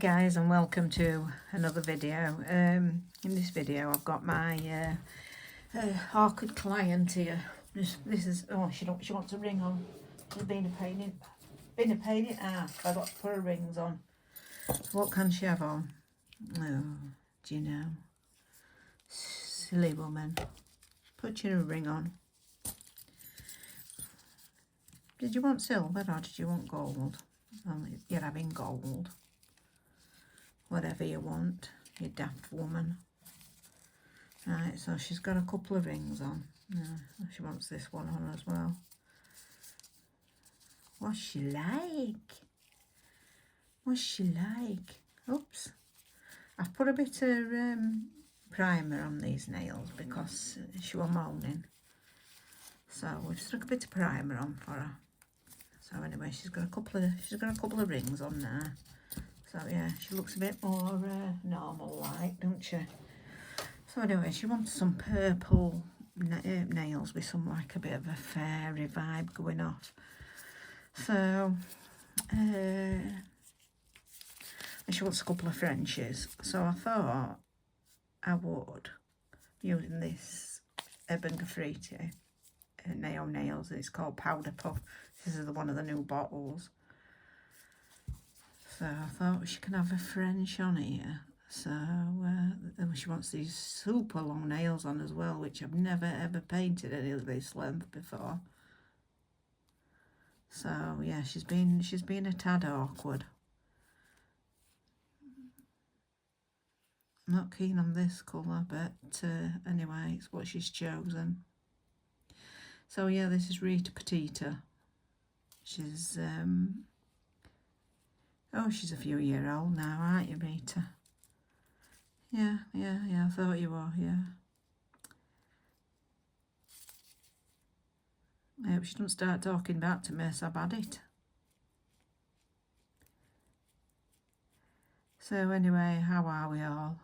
guys, and welcome to another video. In this video I've got my awkward client here. This is, oh, she wants a ring on. She's been a pain in half. I got to put her rings on. What can she have on? Oh, do you know? Silly woman. Put your ring on. Did you want silver or did you want gold? Well, you're having gold. Whatever you want, you daft woman. Right, so she's got a couple of rings on. Yeah, she wants this one on as well. What's she like? What's she like? Oops. I've put a bit of primer on these nails because she was moaning. So we've stuck a bit of primer on for her. So anyway, she's got a couple of rings on there. So yeah, she looks a bit more normal like, don't she? So anyway, she wants some purple nails with some like a bit of a fairy vibe going off. So and she wants a couple of Frenches. So I thought I would, using this Urban Graffiti nail nails. It's called Powder Puff. This is one of the new bottles. So I thought she can have a French on here. So she wants these super long nails on as well, which I've never ever painted any of this length before. So yeah, she's been a tad awkward. I'm not keen on this colour, but anyway, it's what she's chosen. So yeah, this is Rita Patita. She's she's a few years old now, aren't you, Rita? Yeah, I thought you were, yeah. I hope she doesn't start talking back to me as I've had it. So anyway, how are we all?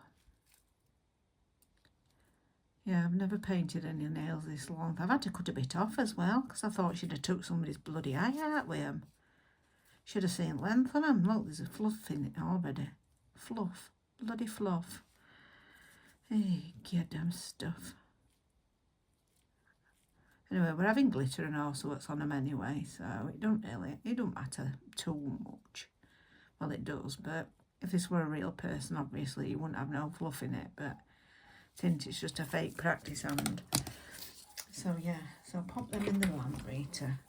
Yeah, I've never painted any nails this long. I've had to cut a bit off as well, because I thought she'd have took somebody's bloody eye out with them. Should have seen length on them. Look, there's a fluff in it already. Fluff. Bloody fluff. Hey, goddamn stuff. Anyway, we're having glitter and all sorts on them anyway, so it don't matter too much. Well, it does, but if this were a real person, obviously you wouldn't have no fluff in it, but since it's just a fake practice hand. So yeah, so pop them in the lamp, Rita.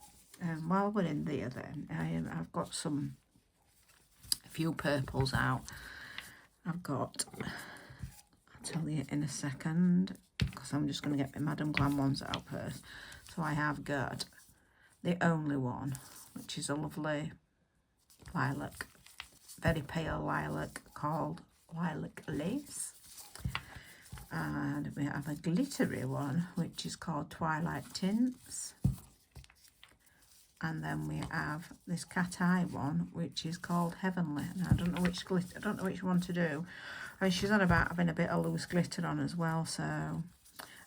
While we're in there then, I've got a few purples out. I've got, I'll tell you in a second, because I'm just going to get my Madam Glam ones out first. So I have got the only one, which is a lovely lilac, very pale lilac, called Lilac Lace. And we have a glittery one, which is called Twilight Tints. And then we have this cat eye one, which is called Heavenly. Now, I don't know which glitter, I don't know which one to do. And she's on about having a bit of loose glitter on as well. So,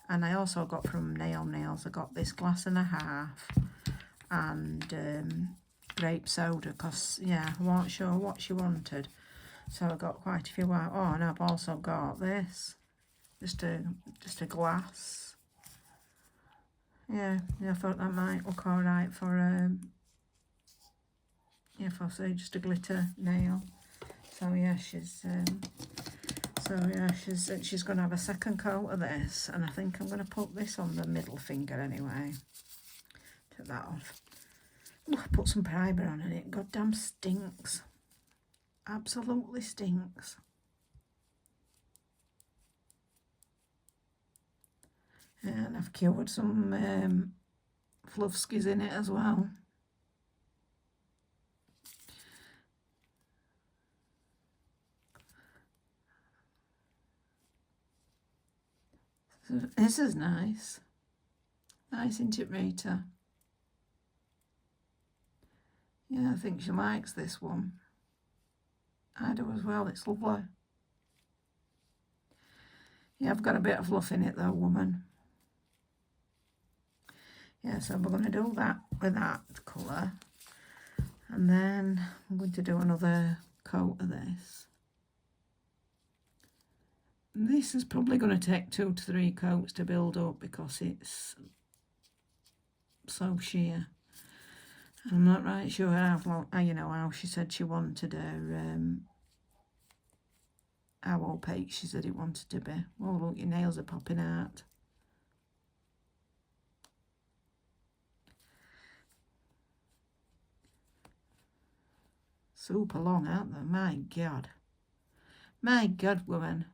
and I also got from Nails, I got this glass and a half and grape soda, because yeah, I wasn't sure what she wanted. So I got quite a few out. Oh, and I've also got this, just a glass. Yeah, I thought that might look all right for for say just a glitter nail. So yeah, she's going to have a second coat of this, and I think I'm going to put this on the middle finger anyway. Take that off. Ooh, I put some primer on and it goddamn stinks. Absolutely stinks. And I've cured some fluffskis in it as well. So this is nice. Nice, isn't it, Rita? Yeah, I think she likes this one. I do as well, it's lovely. Yeah, I've got a bit of fluff in it though, woman. Yeah, so we're going to do that with that colour, and then I'm going to do another coat of this. This is probably going to take 2 to 3 coats to build up because it's so sheer. I'm not right sure how how she said she wanted her, how opaque she said it wanted to be. Oh, look, your nails are popping out. Super long, aren't they? My God. My God, woman.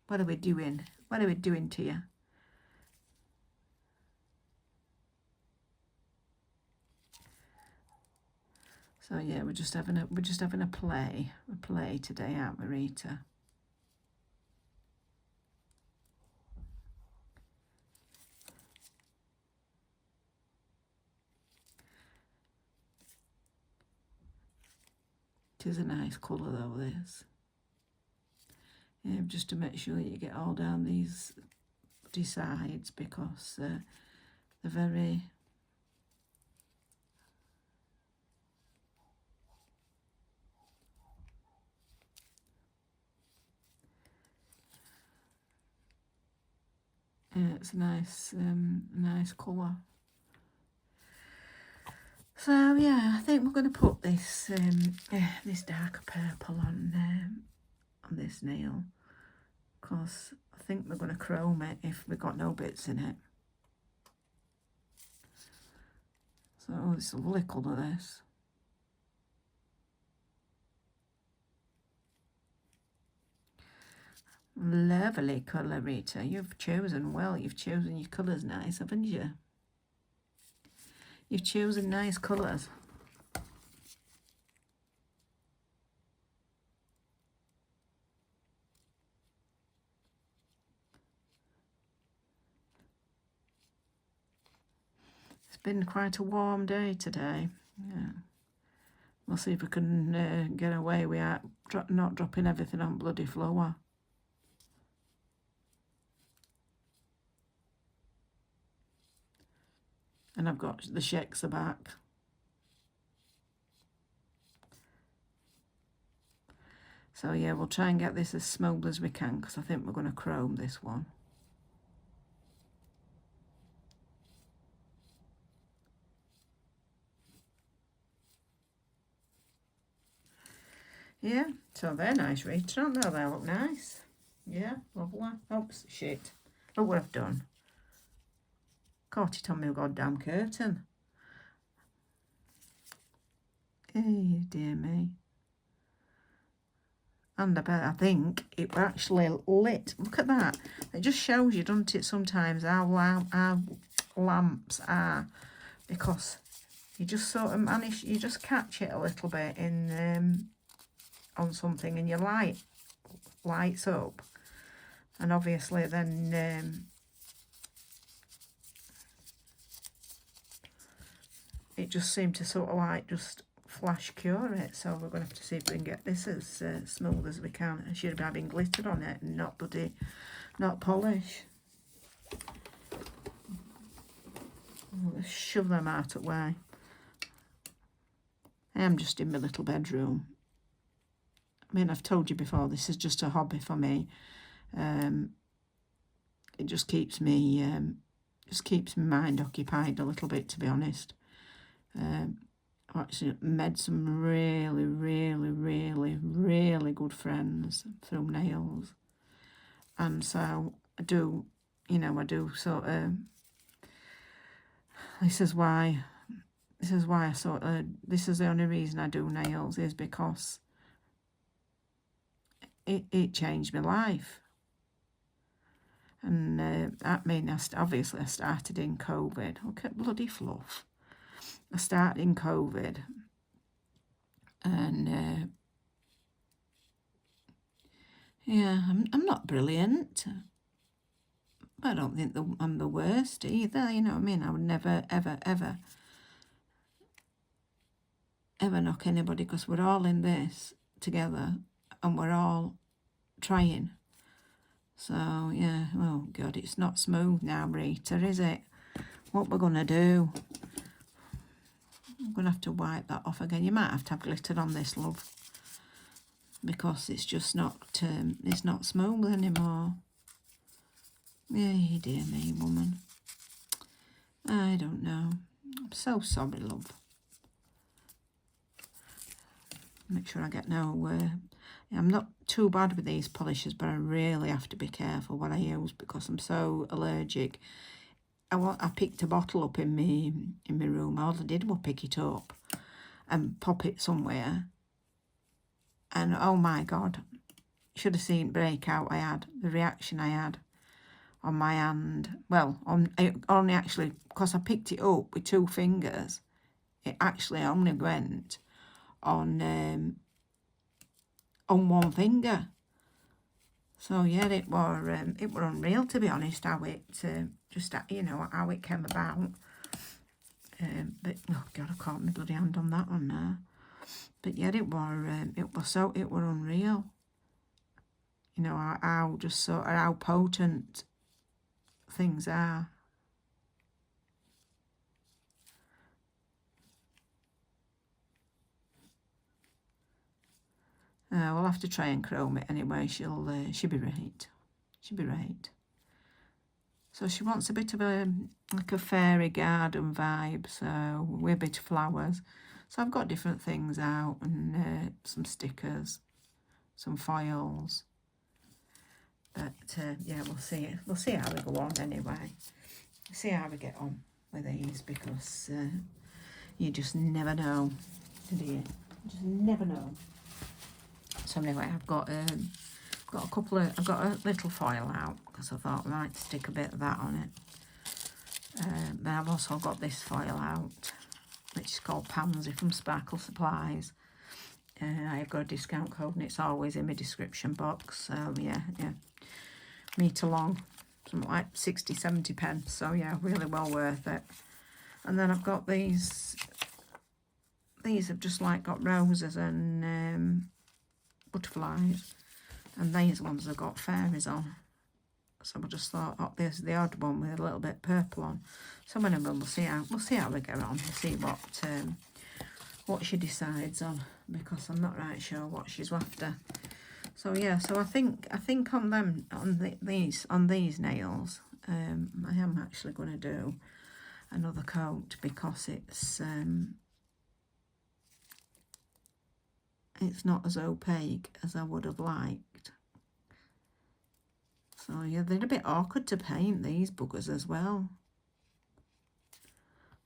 What are we doing? What are we doing to you? So yeah, we're just having a play today, aren't we, Rita? It is a nice colour though, this. Yeah, just to make sure that you get all down these sides because they're very it's a nice colour. So yeah, I think we're going to put this this darker purple on this nail because I think we're going to chrome it if we've got no bits in it. So it's a lovely colour, this. Lovely colour, Rita. You've chosen well. You've chosen your colours nice, haven't you? You've chosen nice colours. It's been quite a warm day today. Yeah. We'll see if we can get away without not dropping everything on bloody floor. And I've got the shakes back. So yeah, we'll try and get this as smooth as we can because I think we're going to chrome this one. Yeah, so they're nice, Rita, aren't they? They look nice. Yeah, lovely. Oops, shit. Look what I've done. Caught it on my goddamn curtain. Hey, dear me. And I think it actually lit. Look at that. It just shows you, doesn't it, sometimes how lamps are. Because you just sort of manage, you just catch it a little bit in on something and your light lights up. And obviously then it just seemed to sort of like just flash cure it. So we're going to have to see if we can get this as smooth as we can. I should be having glitter on it and not polish. Let's shove them out of the way. I am just in my little bedroom. I mean, I've told you before, this is just a hobby for me. It just keeps me my mind occupied a little bit, to be honest. I actually made some really, really, really, really good friends through nails. And so I do sort of, this is why I sort of, this is the only reason I do nails, is because it changed my life. And I mean, obviously I started in COVID. Look at bloody fluff. I started in COVID, and yeah, I'm not brilliant. I don't think I'm the worst either. You know what I mean? I would never, ever, ever, ever knock anybody because we're all in this together and we're all trying. So yeah, oh God, it's not smooth now, Rita, is it? What we're gonna do? I'm going to have to wipe that off again. You might have to have glitter on this, love. because it's just not it's not smooth anymore. Yeah, dear me, woman. I don't know. I'm so sorry, love. Make sure I get no... I'm not too bad with these polishes, but I really have to be careful what I use because I'm so allergic. I picked a bottle up in my room. All I did was pick it up and pop it somewhere. And oh my God, should have seen breakout I had, the reaction I had on my hand. Well, only actually, because I picked it up with 2 fingers, it actually only went on 1 finger. So yeah, it were unreal, to be honest, how it just how it came about. But oh God, I caught my bloody hand on that one now. But yeah, it were unreal. You know how just sort of how potent things are. We'll have to try and chrome it anyway. She'll be right. She'll be right. So she wants a bit of like a fairy garden vibe, so with a bit of flowers. So I've got different things out and some stickers, some foils. But yeah, we'll see. We'll see how we go on anyway. See how we get on with these because you just never know, do you? You just never know. So anyway, I've got a little foil out because I thought I might stick a bit of that on it. But I've also got this foil out, which is called Pansy from Sparkle Supplies. I've got a discount code and it's always in my description box. So yeah, meter long, something like 60-70 pence. So yeah, really well worth it. And then I've got these have just like got roses and butterflies, and these ones have got fairies on. So I just thought, oh, there's the odd one with a little bit purple on. So anyway, we'll see how we get on. We'll see what she decides on, because I'm not right sure what she's after. So yeah, so I think on these nails, I am actually going to do another coat because it's not as opaque as I would have liked. So yeah, they're a bit awkward to paint, these buggers as well.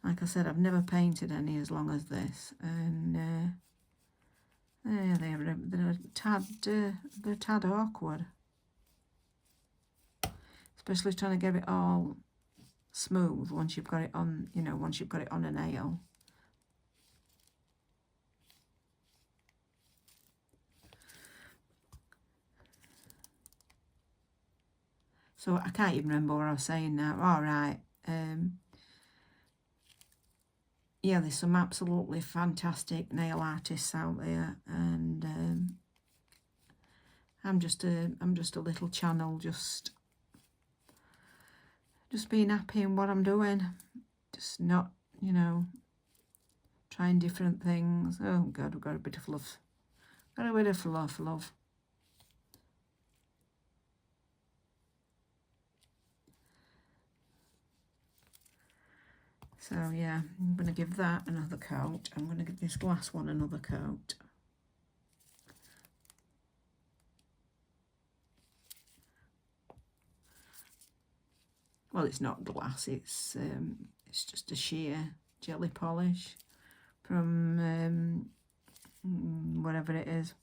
Like I said, I've never painted any as long as this, and yeah, they're a tad awkward, especially trying to get it all smooth once you've got it on, once you've got it on a nail. So I can't even remember what I was saying now. All right. Yeah, there's some absolutely fantastic nail artists out there, and I'm just a little channel, just being happy in what I'm doing, just not, trying different things. Oh God, we've got a bit of fluff. Got a bit of fluff. So yeah, I'm going to give that another coat. I'm going to give this glass one another coat. Well, it's not glass, it's just a sheer jelly polish from whatever it is.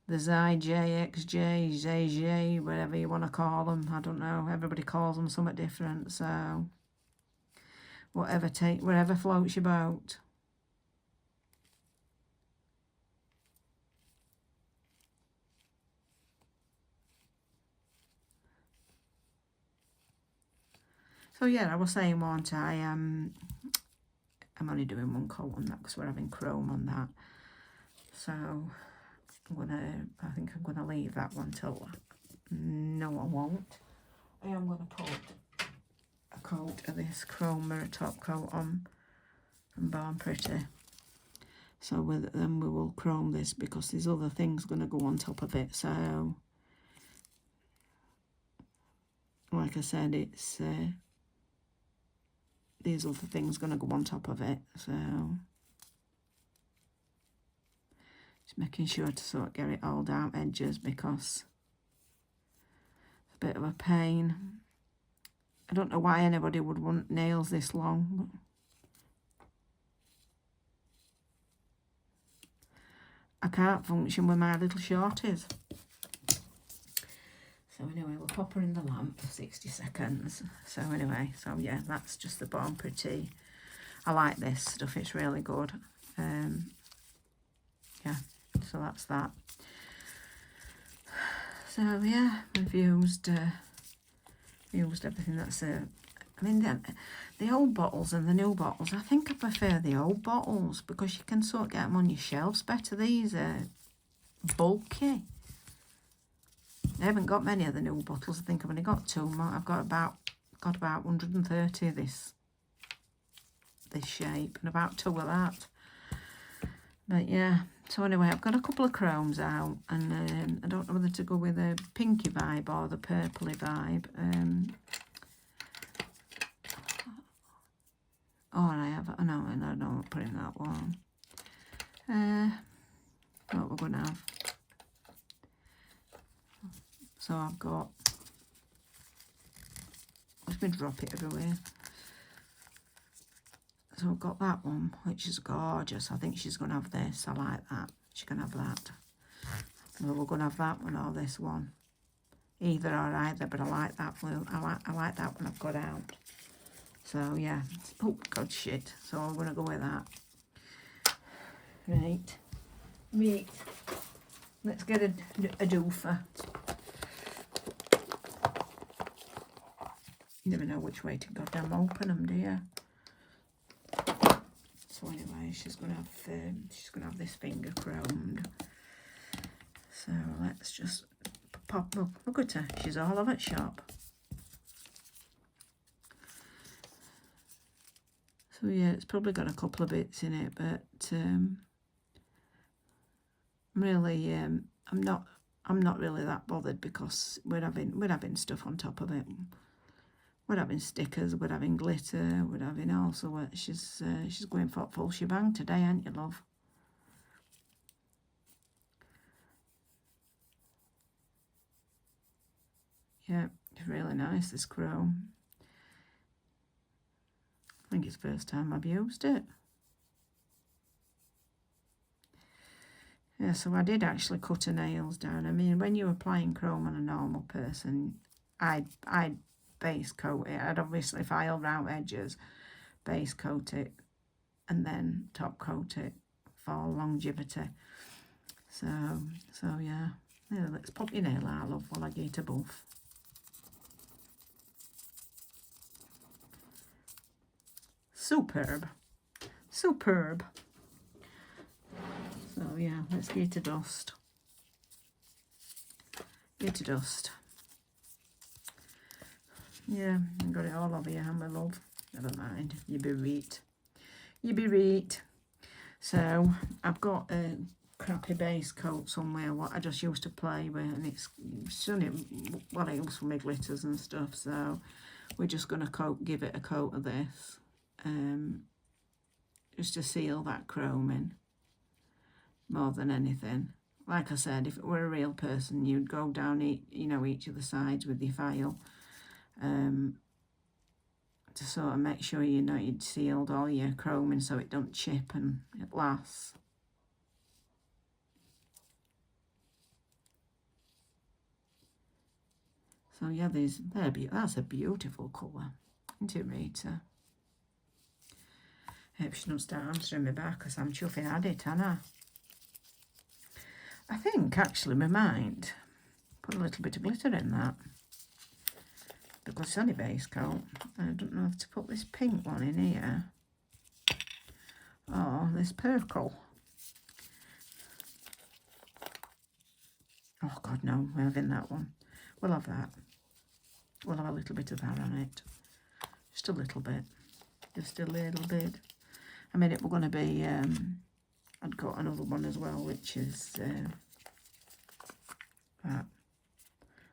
The ZJ, XJ, ZJ, whatever you want to call them. I don't know. Everybody calls them something different, so whatever floats your boat. So yeah, I was saying, wasn't I? I'm only doing one coat on that because we're having chrome on that. So I think I'm gonna leave that one till. No, I won't. I am gonna put a coat of this chrome mirror top coat on from Born Pretty. So then we will chrome this because there's other things going to go on top of it. So, like I said, it's these other things going to go on top of it. So, just making sure to sort of get it all down edges because it's a bit of a pain. I don't know why anybody would want nails this long, but I can't function with my little shorties. So anyway, we'll pop her in the lamp for 60 seconds. So anyway, so yeah, that's just the Born Pretty. I like this stuff, it's really good. Yeah, so that's that. So yeah, we've used everything that's I mean, the old bottles and the new bottles, I think I prefer the old bottles because you can sort of get them on your shelves better. These are bulky. I haven't got many of the new bottles. I think I've only got 2. I've got about 130 of this shape and about 2 of that. But yeah, so anyway, I've got a couple of chromes out, and I don't know whether to go with a pinky vibe or the purpley vibe. Oh, and I have, I know, and I don't put in that one. What we're going to have. So I've got, let me drop it everywhere. So I've got that one, which is gorgeous. I think she's going to have this. I like that. She's going to have that. Well, we're going to have that one or this one. Either or either, but I like that one. I like that one I've got out. So yeah. Oh God, shit. So I'm going to go with that. Right. Let's get a doofer. You never know which way to goddamn open them, do you? So anyway, she's gonna have this finger chromed. So let's just pop. Look at her. She's all over at shop. So yeah, it's probably got a couple of bits in it, but really, I'm not really that bothered because we're having stuff on top of it. We're having stickers, we're having glitter, we're having all sorts. She's going for a full shebang today, aren't you, love? Yeah, it's really nice, this chrome. I think it's the first time I've used it. Yeah, so I did actually cut her nails down. I mean, when you're applying chrome on a normal person, I'd base coat it. I'd obviously file round edges, base coat it, and then top coat it for longevity. So yeah. Yeah, let's pop your nail out, love, while I get a buff. Superb. Superb. So yeah, let's get to dust. Get to dust. Yeah, I got it all over your hand, my love. Never mind. You be right. You be right. So I've got a crappy base coat somewhere what I just used to play with, and it's only what I use for my glitters and stuff. So we're just gonna give it a coat of this, just to seal that chrome in more than anything. Like I said, if it were a real person, you'd go down each of the sides with your file, to sort of make sure you'd sealed all your chroming so it don't chip and it lasts. So yeah, that's a beautiful colour, isn't it, Rita? Hope she don't start answering me back because I'm chuffing at it, Anna. I think actually we might put a little bit of glitter in that because it's only base coat. I don't know if to put this pink one in here or this purple. Oh God, no, we're having that one. We'll have that. We'll have a little bit of that on it. Just a little bit. Just a little bit. I mean, it we're going to be I'd got another one as well, which is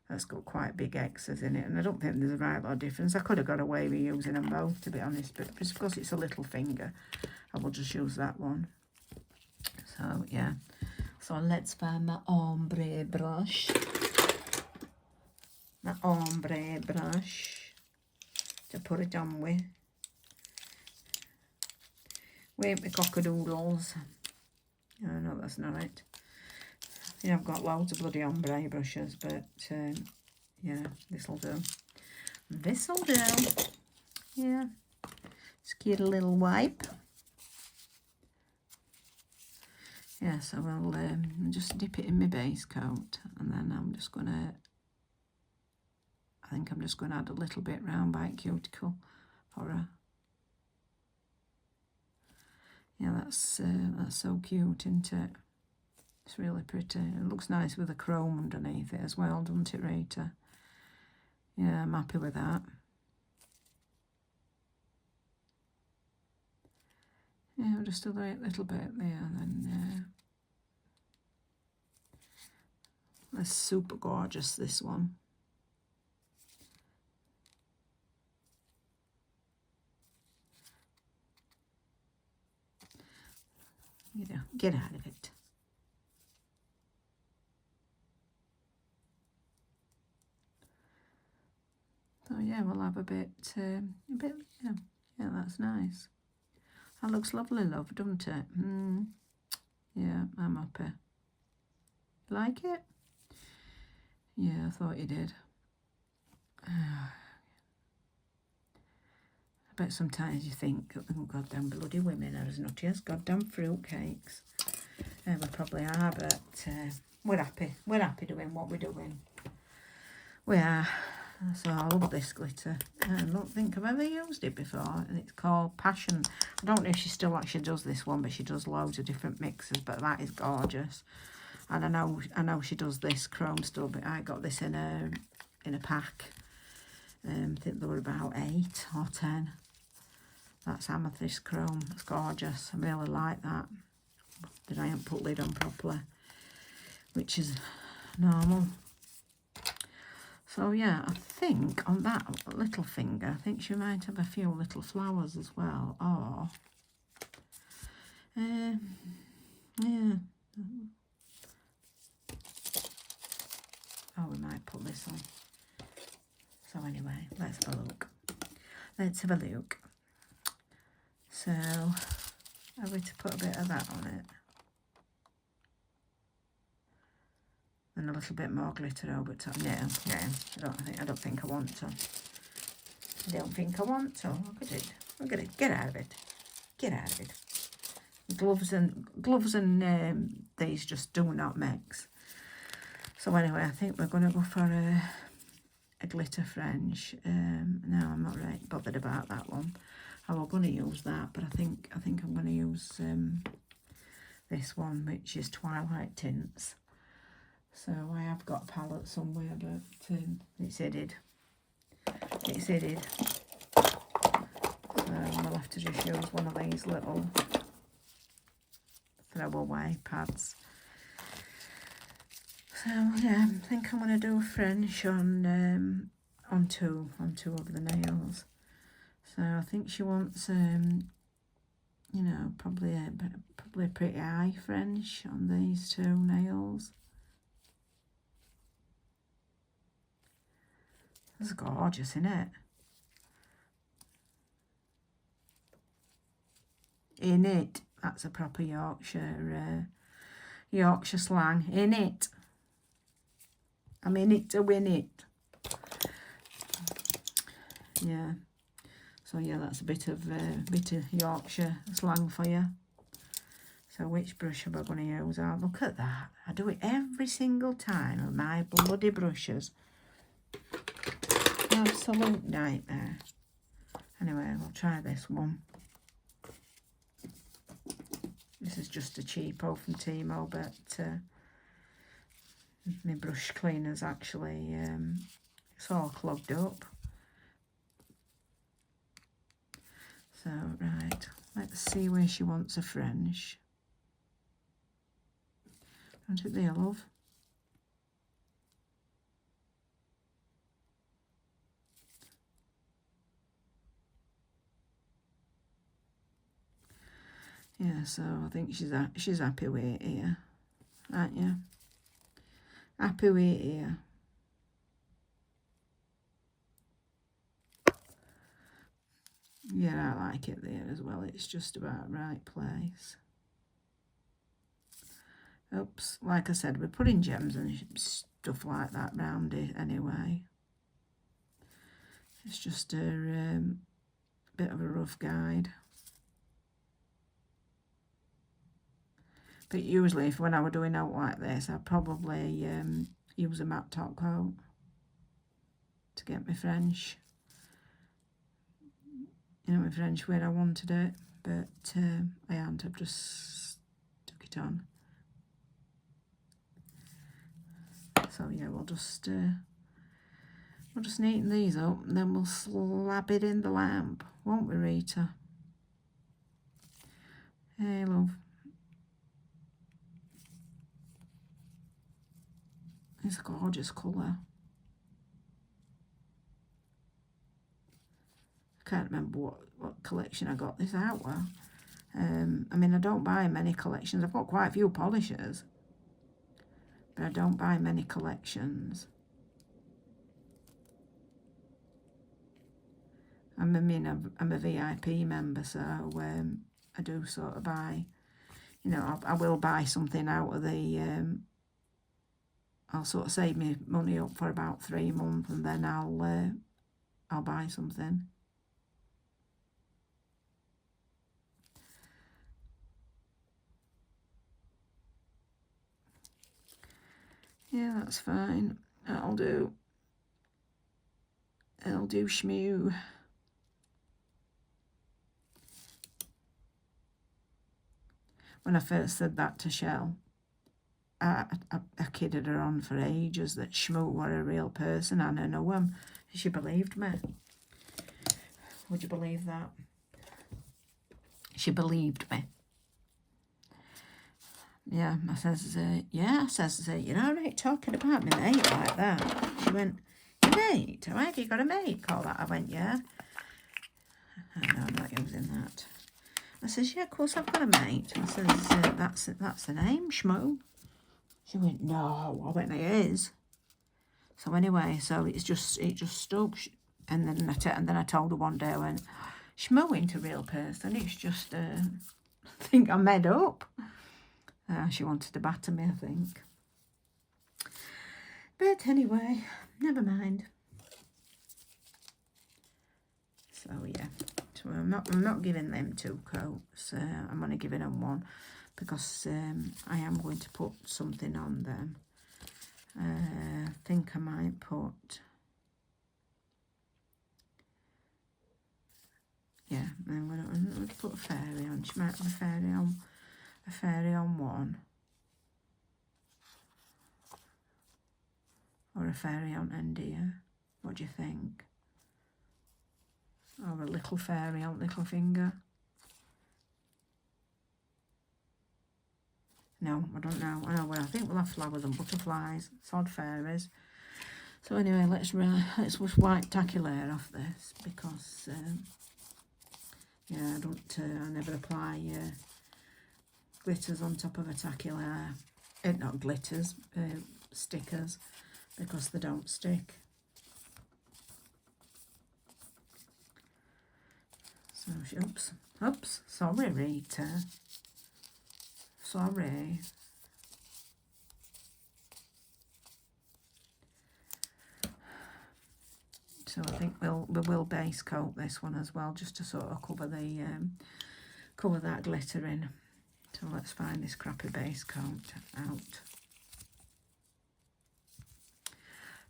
that's got quite big X's in it, and I don't think there's a right lot of difference. I could have got away with using them both, to be honest, but just because it's a little finger, I will just use that one. So yeah, so let's find my ombre brush. My ombre brush to put it on with. Wait, my cockadoodles. Oh, no, that's not it. Yeah, I've got loads of bloody ombre brushes, but yeah, this'll do. This'll do. Yeah. Just get a little wipe. Yeah, so I'll just dip it in my base coat, and then I'm just gonna, I think I'm just gonna add a little bit round by cuticle for her. Yeah, that's so cute, isn't it? It's really pretty. It looks nice with the chrome underneath it as well, doesn't it, Rita? Yeah, I'm happy with that. Yeah, just a little bit there, and then that's super gorgeous, this one. Yeah, get out of it. So yeah, we'll have a bit, yeah, that's nice. That looks lovely, love, doesn't it? Yeah, I'm happy. Like it? Yeah, I thought you did. I bet sometimes you think, oh, goddamn bloody women are as nutty as goddamn fruitcakes. We probably are, but we're happy. We're happy doing what we're doing. We are. So I love this glitter. I don't think I've ever used it before, and it's called Passion. I don't know if she still actually does this one, but she does loads of different mixes, but that is gorgeous. And I know she does this chrome still, but I got this in a pack. I think there were about 8 or 10. That's amethyst chrome. It's gorgeous. I really like that. But I haven't put lid on properly, which is normal. So yeah, I think on that little finger, I think she might have a few little flowers as well. Or yeah. Oh, we might put this on. So anyway, let's have a look. Let's have a look. So, are we to put a bit of that on it? And a little bit more glitter over top. No, I don't think I want to. I don't think I want to. Look at it. Look at it. Get out of it. Get out of it. Gloves and these just do not mix. So anyway, I think we're going to go for a glitter French. No, I'm not really bothered about that one. I was going to use that, but I think I'm going to use this one, which is Twilight Tints. So I have got a palette somewhere, but it's hidden. It's hidden. So we'll have to just use one of these little throwaway pads. So yeah, I think I'm going to do a French on two of the nails. So I think she wants you know, probably a pretty eye French on these 2 nails. That's gorgeous, isn't it? In it. That's a proper Yorkshire slang. In it. I'm in it to win it. Yeah. So yeah, that's a bit of Yorkshire slang for you. So which brush am I going to use? Oh, look at that. I do it every single time with my bloody brushes. Absolute nightmare. Anyway, we'll try this one. This is just a cheapo from Timo, but my brush cleaner's actually, it's all clogged up. So, right, let's see where she wants a French. Isn't it there, love? Yeah, so I think she's happy with it here, aren't you? Happy with it here. Yeah, I like it there as well. It's just about right place. Oops, like I said, we're putting gems and stuff like that round it anyway. It's just a bit of a rough guide. But usually, when I were doing out like this, I'd probably use a matte top coat to get my French. You know, my French where I wanted it, but I hadn't. I've just stuck it on. So yeah, we'll just neaten these up, and then we'll slap it in the lamp, won't we, Rita? Hey, love. It's a gorgeous colour. I can't remember what collection I got this out with. I mean, I don't buy many collections. I've got quite a few polishers, but I don't buy many collections. I'm a VIP member, so I do sort of buy, you know, I will buy something out of the, I'll sort of save me money up for about 3 months, and then I'll buy something. Yeah, that's fine. I'll do shmoo. When I first said that to Shell, I kidded her on for ages that Shmoo were a real person and I know him. She believed me. Would you believe that? She believed me. Yeah, I says, you're all right talking about my mate like that. She went, your mate? Why have you got a mate called that? I went, yeah. No, I'm not using that. I says, yeah, of course I've got a mate. I says, that's the name, Shmoo. She went, no. I went, it is. So anyway, so it just stuck. And then I told her one day, I went, Shmoo ain't a real person. It's just, I think I made up. She wanted to batter me, I think. But anyway, never mind. So yeah, so I'm not giving them 2 coats. I'm only giving them 1 because I am going to put something on them. I think I might put, yeah, I'm going to put a fairy on. She might have a fairy on 1. Or a fairy on end here. What do you think? Or a little fairy on little finger. No, I don't know. I know, well, I think we'll have flowers and butterflies. Sod fairies. So anyway, let's just wipe tacky layer off this because yeah, I never apply glitters on top of a tacky layer. Not glitters, stickers, because they don't stick. So oops, sorry, Rita. Sorry. So I think we will base coat this one as well, just to sort of cover that glitter in. So let's find this crappy base coat out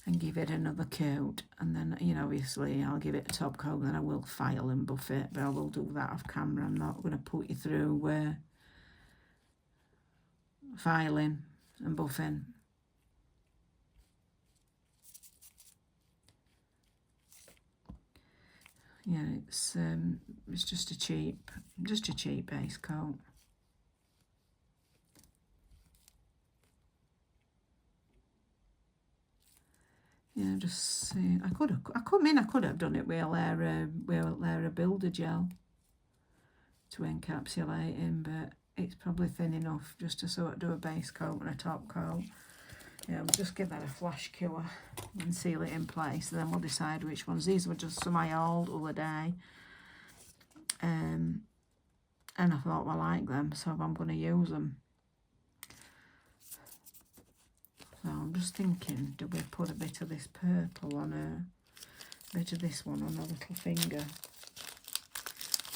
and give it another coat, and then, you know, obviously I'll give it a top coat, and then I will file and buff it, but I will do that off camera. I'm not going to put you through filing and buffing. Yeah, it's just a cheap base coat. yeah, just see. I could have done it with a layer of builder gel to encapsulate him, but it's probably thin enough just to sort of do a base coat and a top coat. Yeah, we'll just give that a flash cure and seal it in place, and then we'll decide which ones. These were just some I old other day, and I thought, well, I like them, so I'm going to use them. So I'm just thinking, do we put a bit of this purple on a bit of this one on a little finger?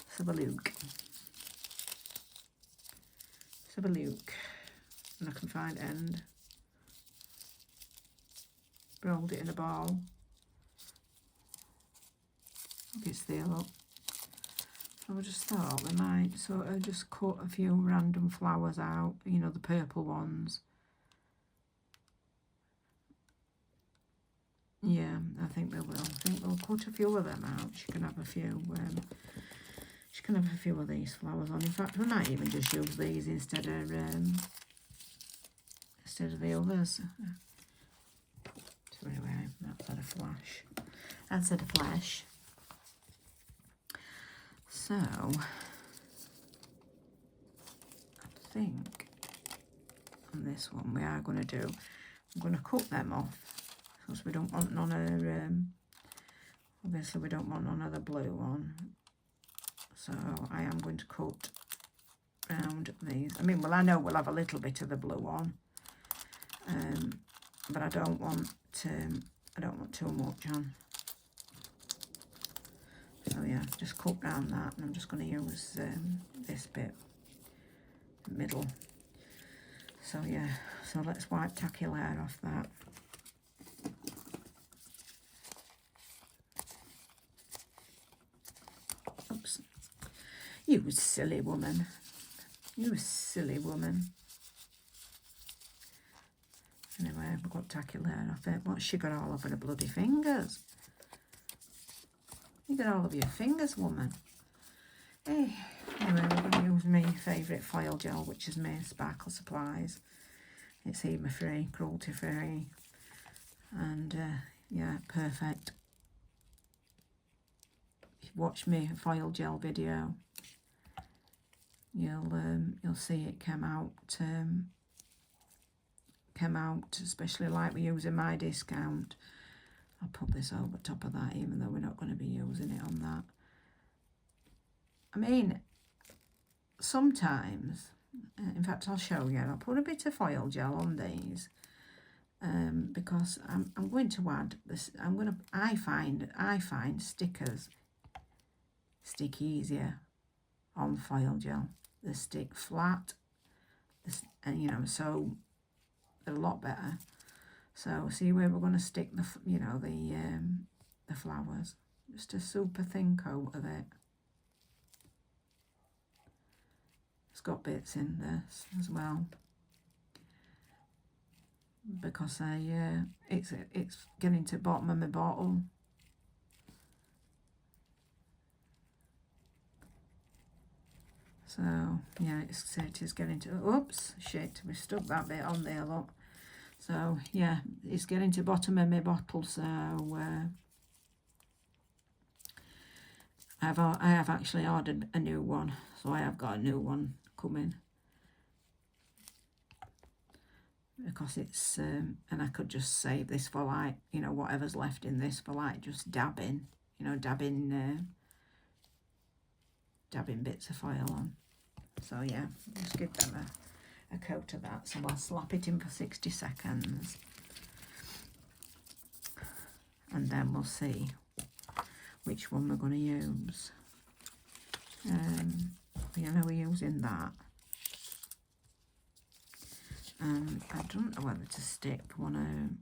Let's have a look. Let's have a look. And I can find end. Rolled it in a ball. Look, it's there, look. So I just thought we might sort of just cut a few random flowers out, you know, the purple ones. Yeah, I think we will. I think we'll cut a few of them out. She can have a few. She can have a few of these flowers on. In fact, we might even just use these instead of the others. So anyway, that's had a flash. That's had a flash. So I think on this one we are going to do. I'm going to cut them off because we don't want none of. Obviously, we don't want none of the blue one. So I am going to cut round these. I mean, well, I know we'll have a little bit of the blue on, but I don't want too much on. So yeah, just cut round that, and I'm just going to use this bit, middle. So yeah, so let's wipe tacky layer off that. Oops. You silly woman. You silly woman. Anyway, we've got tacky layer off it. What's she got all over her bloody fingers? You got all of your fingers, woman. Hey. Anyway, we're going to use my favourite foil gel, which is my Sparkle Supplies. It's HEMA free, cruelty free, and yeah, perfect. If you watch me foil gel video, you'll see it came out, especially like we're using my discount. I'll put this over top of that, even though we're not going to be using it on that. I mean, sometimes, in fact, I'll show you. I'll put a bit of foil gel on these because I'm going to add this. I find stickers stick easier on foil gel. They stick flat, and you know, so they're a lot better. So see where we're going to stick the flowers. Just a super thin coat of it. It's got bits in this as well because it's getting to the bottom of my bottle. So yeah, it is getting to. Oops, shit! We stuck that bit on there, look. So yeah, it's getting to the bottom of my bottle. So I have actually ordered a new one. So I have got a new one coming because it's and I could just save this for like, you know, whatever's left in this for like just dabbing, you know, dabbing bits of foil on. So yeah, just give them a coat of that. So I'll slap it in for 60 seconds and then we'll see which one we're going to use. You know, we're using that. I don't know whether to stick one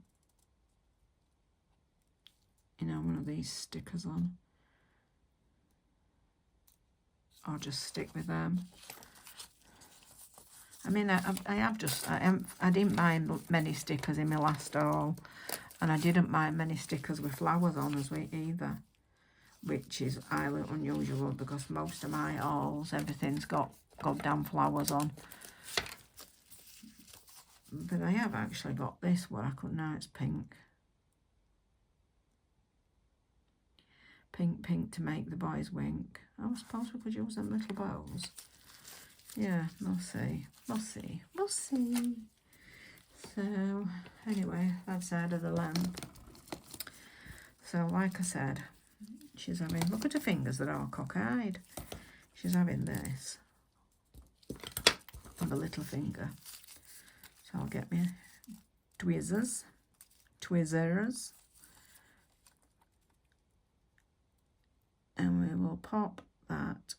of these stickers on, or just stick with them. I mean, I didn't mind many stickers in my last haul, and I didn't mind many stickers with flowers on as well either, which is highly unusual because most of my hauls, everything's got goddamn flowers on. But I have actually got this where I could, now it's pink. pink to make the boys wink. I suppose we could use them little bows. Yeah, we'll see. We'll see. We'll see. So, anyway, that's side of the lamp. So, like I said, she's having, look at her fingers, they're all cockeyed. She's having this on the little finger. So I'll get me tweezers, and we will pop that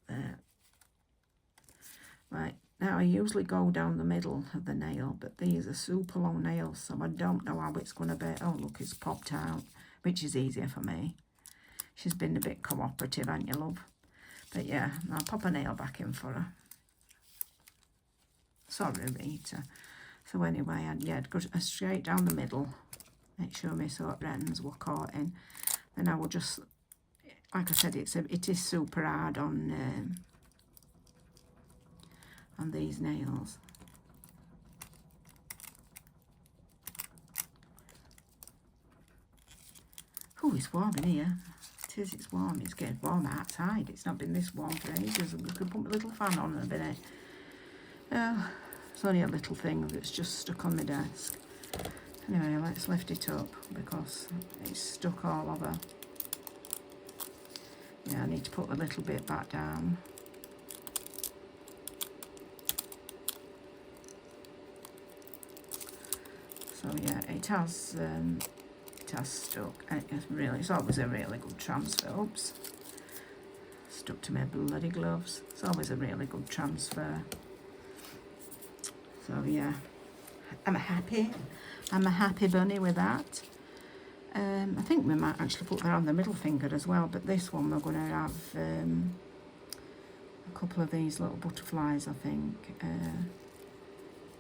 there. Right, now I usually go down the middle of the nail, but these are super long nails, so I don't know how it's going to be. Oh, look, it's popped out, which is easier for me. She's been a bit cooperative, ain't you, love? But yeah, I'll pop a nail back in for her. Sorry, Rita. So anyway, I'd go straight down the middle. Make sure my sort of ends were caught in. Then I will just, like I said, it is super hard on these nails. Oh, it's warm in here. It is, it's warm. It's getting warm outside. It's not been this warm for ages. We could put a little fan on in a minute. It's only a little thing that's just stuck on the desk. Anyway, let's lift it up because it's stuck all over. Yeah, I need to put a little bit back down. So yeah, it has stuck. It's always a really good transfer. Oops, stuck to my bloody gloves. It's always a really good transfer. So yeah, I'm a happy bunny with that. I think we might actually put that on the middle finger as well, but this one we're going to have a couple of these little butterflies, I think.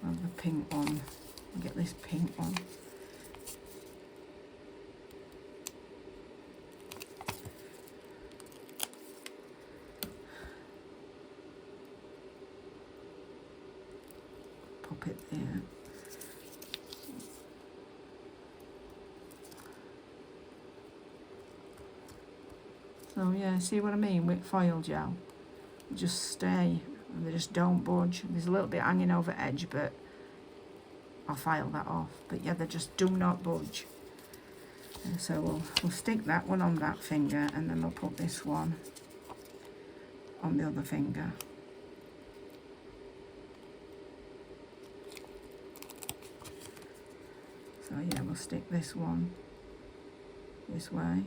Well, the pink one. I'll get this pink one. Pop it there. So yeah, see what I mean with foil gel? They just stay and they just don't budge. There's a little bit hanging over edge, but I'll file that off. But yeah, they just do not budge. So we'll stick that one on that finger, and then we'll put this one on the other finger. So yeah, we'll stick this one this way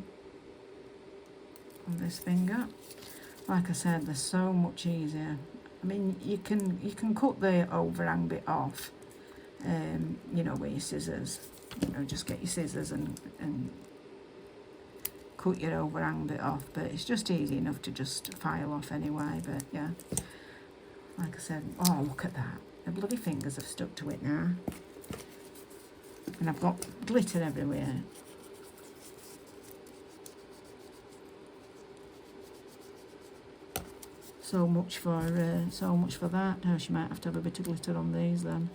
on this finger. Like I said, they're so much easier. I mean, you can cut the overhang bit off, you know, with your scissors. You know, just get your scissors and cut your overhang bit off. But it's just easy enough to just file off anyway. But yeah, like I said, oh, look at that. The bloody fingers have stuck to it now. And I've got glitter everywhere. So much for that. Oh, she might have to have a bit of glitter on these then.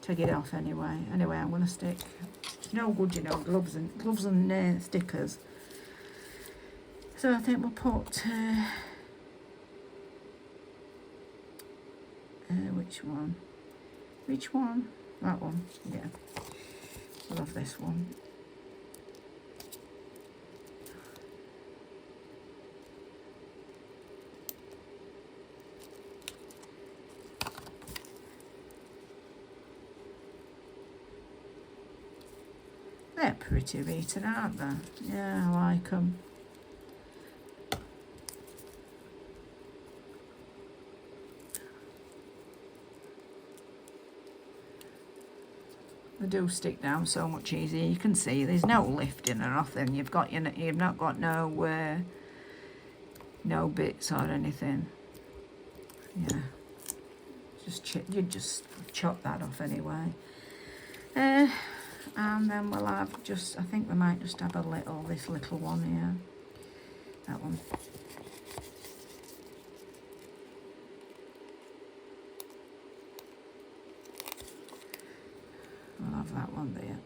Take it off anyway. Anyway, I'm going to stick. It's no good, you know, gloves and stickers. So I think we'll put which one? Which one? That one. Yeah. I love this one. They're pretty, Rita, aren't they? Yeah, I like them. They do stick down so much easier. You can see there's no lifting or nothing. You've not got no bits or anything. Yeah, you just chop that off anyway. And then we'll have I think we might just have this little one here. That one. We'll have that one there.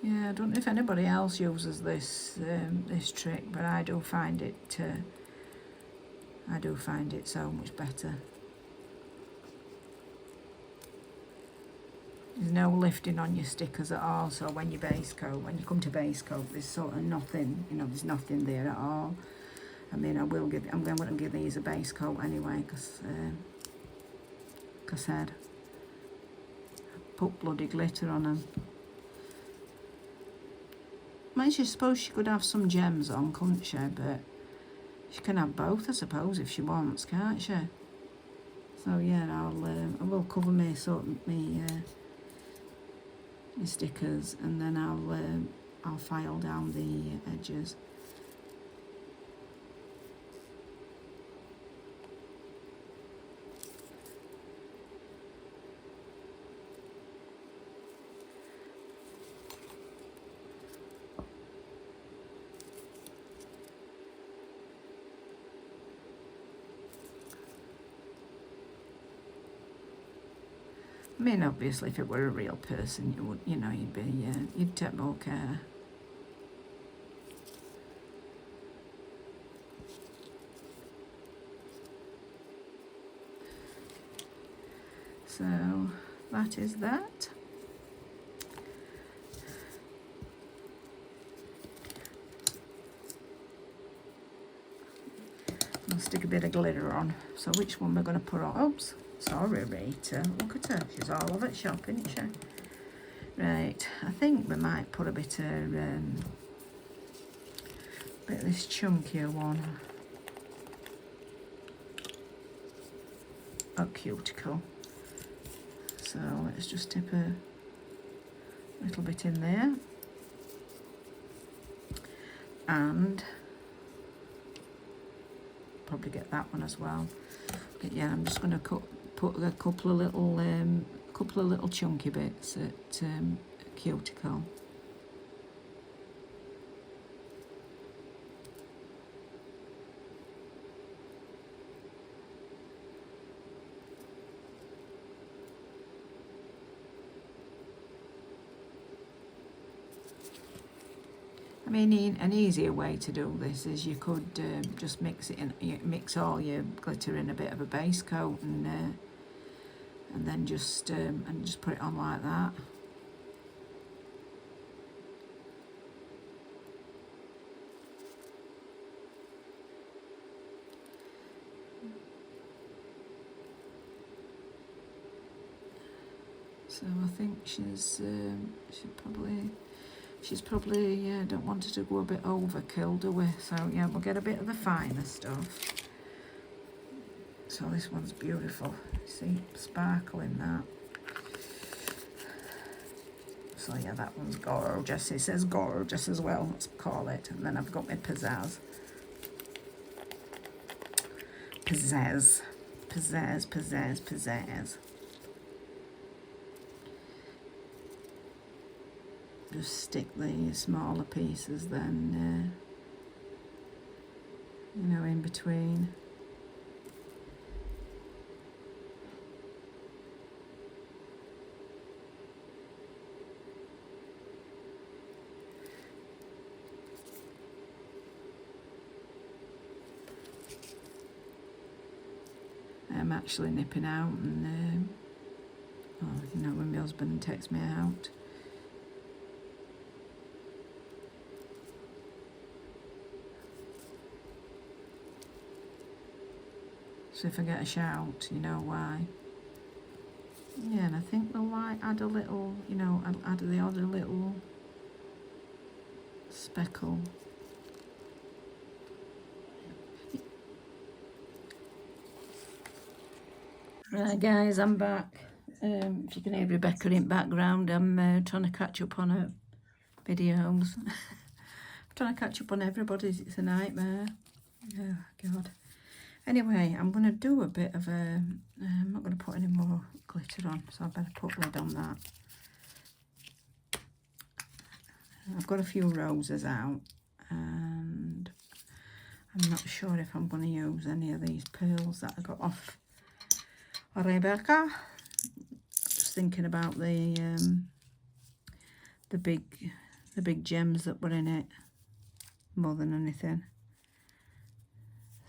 Yeah, I don't know if anybody else uses this this trick, but I do find it so much better. There's no lifting on your stickers at all, so when you come to base coat, there's sort of nothing, there's nothing there at all. I mean, I'm going to give these a base coat anyway, because I said, put bloody glitter on them. I suppose she could have some gems on, couldn't she? But she can have both, I suppose, if she wants, can't she? So yeah, I will cover my my stickers, and then I'll file down the edges. I mean, obviously, if it were a real person, you would, you'd take more care. So that is that. I'll stick a bit of glitter on. So which one we're going to put on? Oops. Sorry, Rita. Look at her. She's all over the shop, isn't she? Right. I think we might put a bit of this chunkier one. A cuticle. So let's just tip a little bit in there. And probably get that one as well. But yeah, I'm just going to put a couple of little chunky bits at cuticle. I mean, an easier way to do this is you could just mix all your glitter in a bit of a base coat, and then just put it on like that. So I think she's probably don't want it to go a bit overkill, do we? So yeah, we'll get a bit of the finer stuff. So this one's beautiful. See, sparkle in that. So yeah, that one's gorgeous. It says gorgeous as well, let's call it. And then I've got my pizzazz. Pizzazz. Pizzazz, pizzazz, pizzazz. Just stick the smaller pieces then, in between. I'm actually nipping out, and when my husband takes me out. So if I get a shout, you know why. Yeah, and I think they'll add a little, add the odd little speckle. Right guys, I'm back. If you can hear Rebecca in the background, I'm trying to catch up on her videos. I'm trying to catch up on everybody's, it's a nightmare. Oh God. Anyway, I'm going to do a bit of I'm not going to put any more glitter on, so I better put lid on that. I've got a few roses out, and I'm not sure if I'm going to use any of these pearls that I got off Rebecca. Just thinking about the big the big gems that were in it more than anything.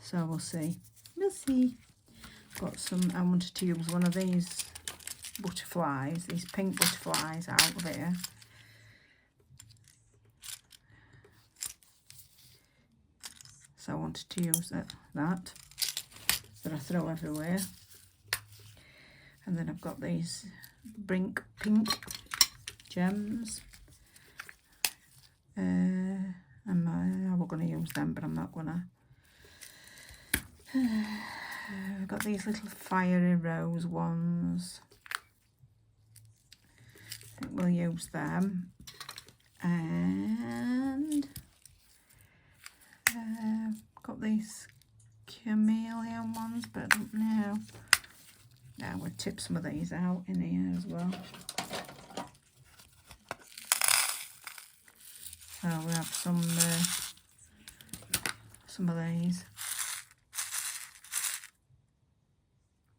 So we'll see. We'll see. Got some, I wanted to use one of these butterflies, these pink butterflies out of here. So I wanted to use that I throw everywhere. And then I've got these pink gems. I'm going to use them, but I'm not going to. I've got these little fiery rose ones. I think we'll use them. And got these chameleon ones, but I don't know. Now we'll tip some of these out in here as well. So we have some of these.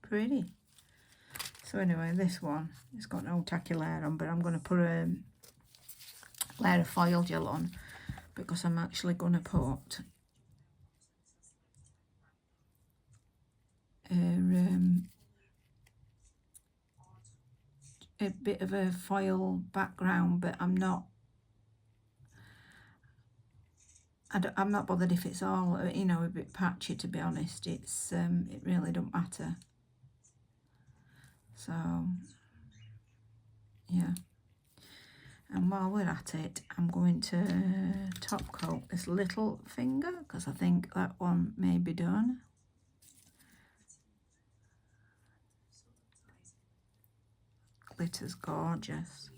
Pretty. So anyway, this one, it's got no tacky layer on, but I'm going to put a layer of foil gel on because I'm actually going to put a bit of a foil background, but I'm not bothered if it's all, you know, a bit patchy, to be honest. It's it really don't matter. So yeah, and while we're at it, I'm going to top coat this little finger because I think that one may be done. Glitter's gorgeous,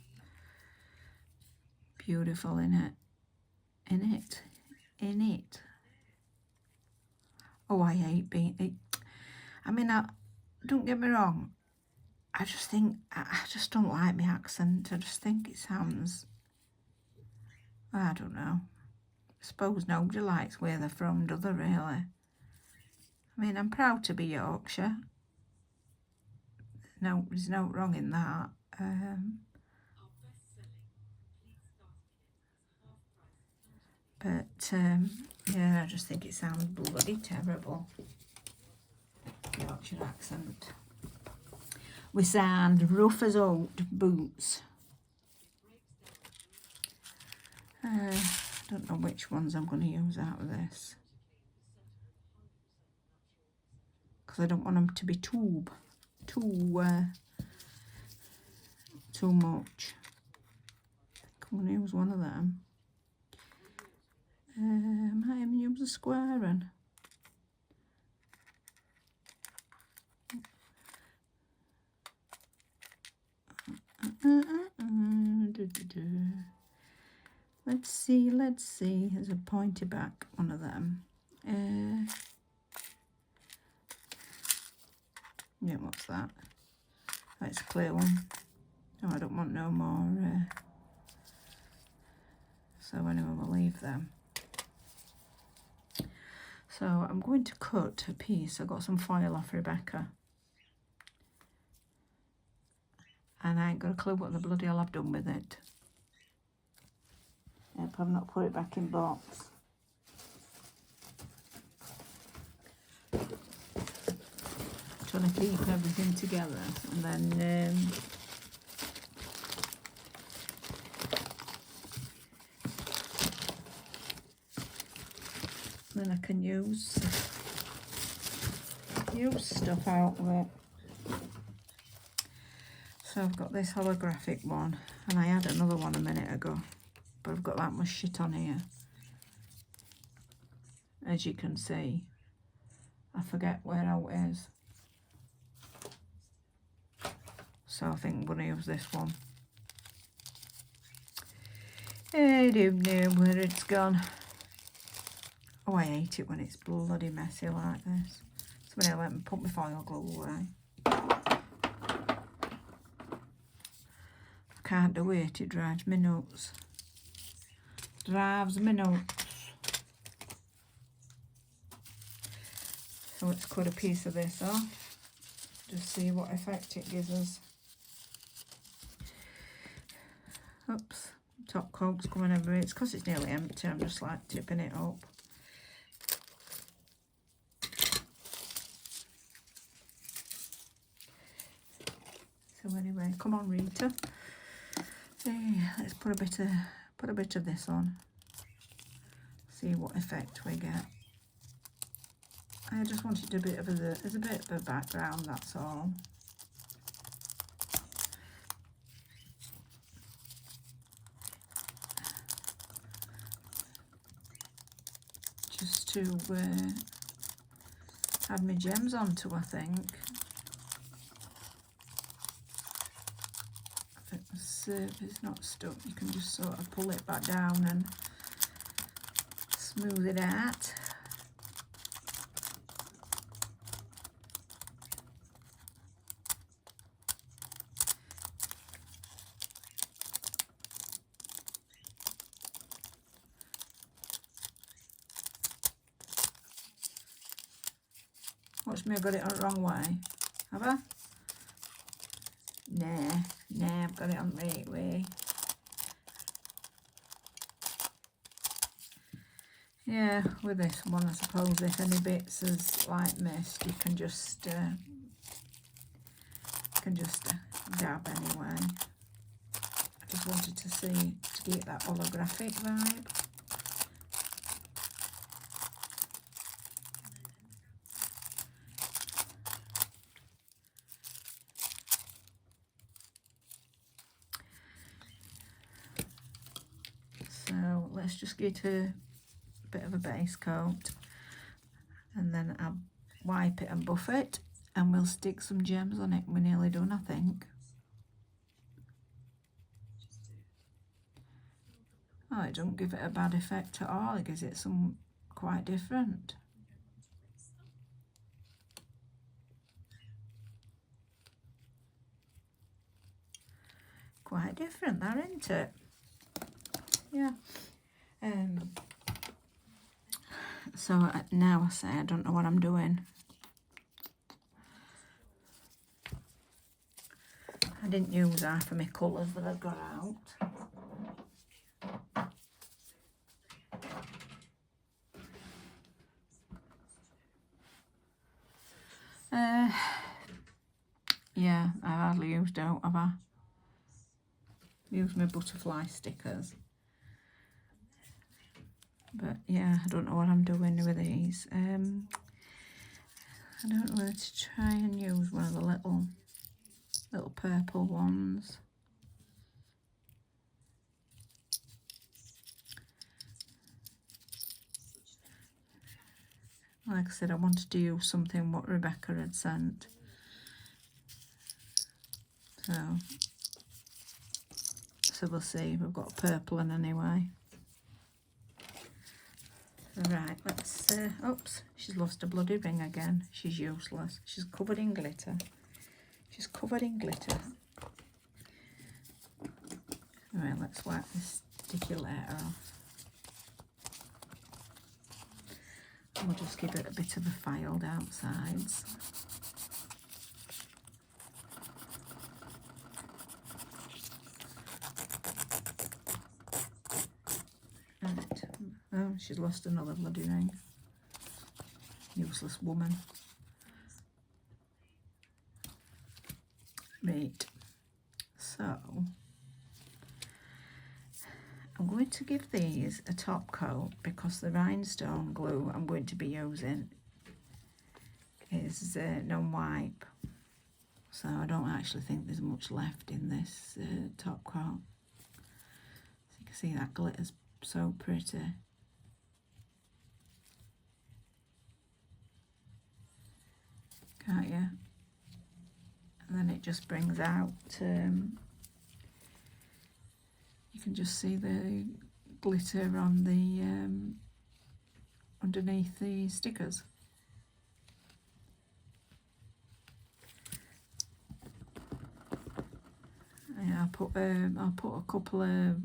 beautiful in it. Oh, I hate being it. I mean, don't get me wrong, I just don't like my accent. I just think it sounds, I don't know. I suppose nobody likes where they're from, do they, really? I mean, I'm proud to be Yorkshire. No, there's no wrong in that. But yeah, I just think it sounds bloody terrible. Yorkshire accent. We sound rough as old boots. Don't know which ones I'm going to use out of this, because I don't want them to be too much. I'm going to use one of them. I might even use a square one. Let's see. There's a pointy back one of them. Yeah, what's that? That's a clear one. No, I don't want no more. So anyway, we'll leave them. So I'm going to cut a piece. I got some foil off Rebecca, and I ain't got a clue what the bloody hell I've done with it. Yep, I've not put it back in box. Trying to keep everything together, and then I can use stuff out of it. So I've got this holographic one, and I had another one a minute ago, but I've got that much shit on here, as you can see. I forget where I is, so I think I'm going to use this one. I don't know where it's gone. Oh, I hate it when it's bloody messy like this. Somebody let me put my foil glue away. I can't do it, it drives me nuts. Drives me nuts. So let's cut a piece of this off. Just see what effect it gives us. Oops, top coat's coming everywhere. It's because it's nearly empty. I'm just like tipping it up. So anyway, come on, Rita. Let's put a bit of this on. See what effect we get. I just wanted a bit of as a bit of a background, that's all. Just to add my gems onto, I think. If the surface not stuck, you can just sort of pull it back down and smooth it out. Watch me, I got it on the wrong way. Have I? Nah, I've got it on the right way. Yeah, with this one, I suppose if any bits is like missed, you can just dab anyway. I just wanted to get that holographic vibe. So let's just get a bit of a base coat, and then I'll wipe it and buff it, and we'll stick some gems on it. We're nearly done, I think. Oh, it doesn't give it a bad effect at all. It gives it some quite different. Quite different there, isn't it? Yeah. So now I say I don't know what I'm doing. I didn't use half of my colours that I've got out. Yeah, I hardly used out, have I? Used my butterfly stickers. But yeah, I don't know what I'm doing with these. I don't know whether to try and use one of the little purple ones. Like I said, I wanted to use something what Rebecca had sent. So we'll see. We've got a purple one anyway. Right, let's, oops, she's lost a bloody ring again. She's useless. She's covered in glitter. She's covered in glitter. Right, let's wipe this sticky layer off. And we'll just give it a bit of a filed outsides. Right. Oh, she's lost another bloody ring. Useless woman. Right. So, I'm going to give these a top coat because the rhinestone glue I'm going to be using is non-wipe. So I don't actually think there's much left in this top coat. So you can see that glitter's so pretty. Can't you? And then it just brings out, you can just see the glitter on the, underneath the stickers. Yeah, I'll put a couple of,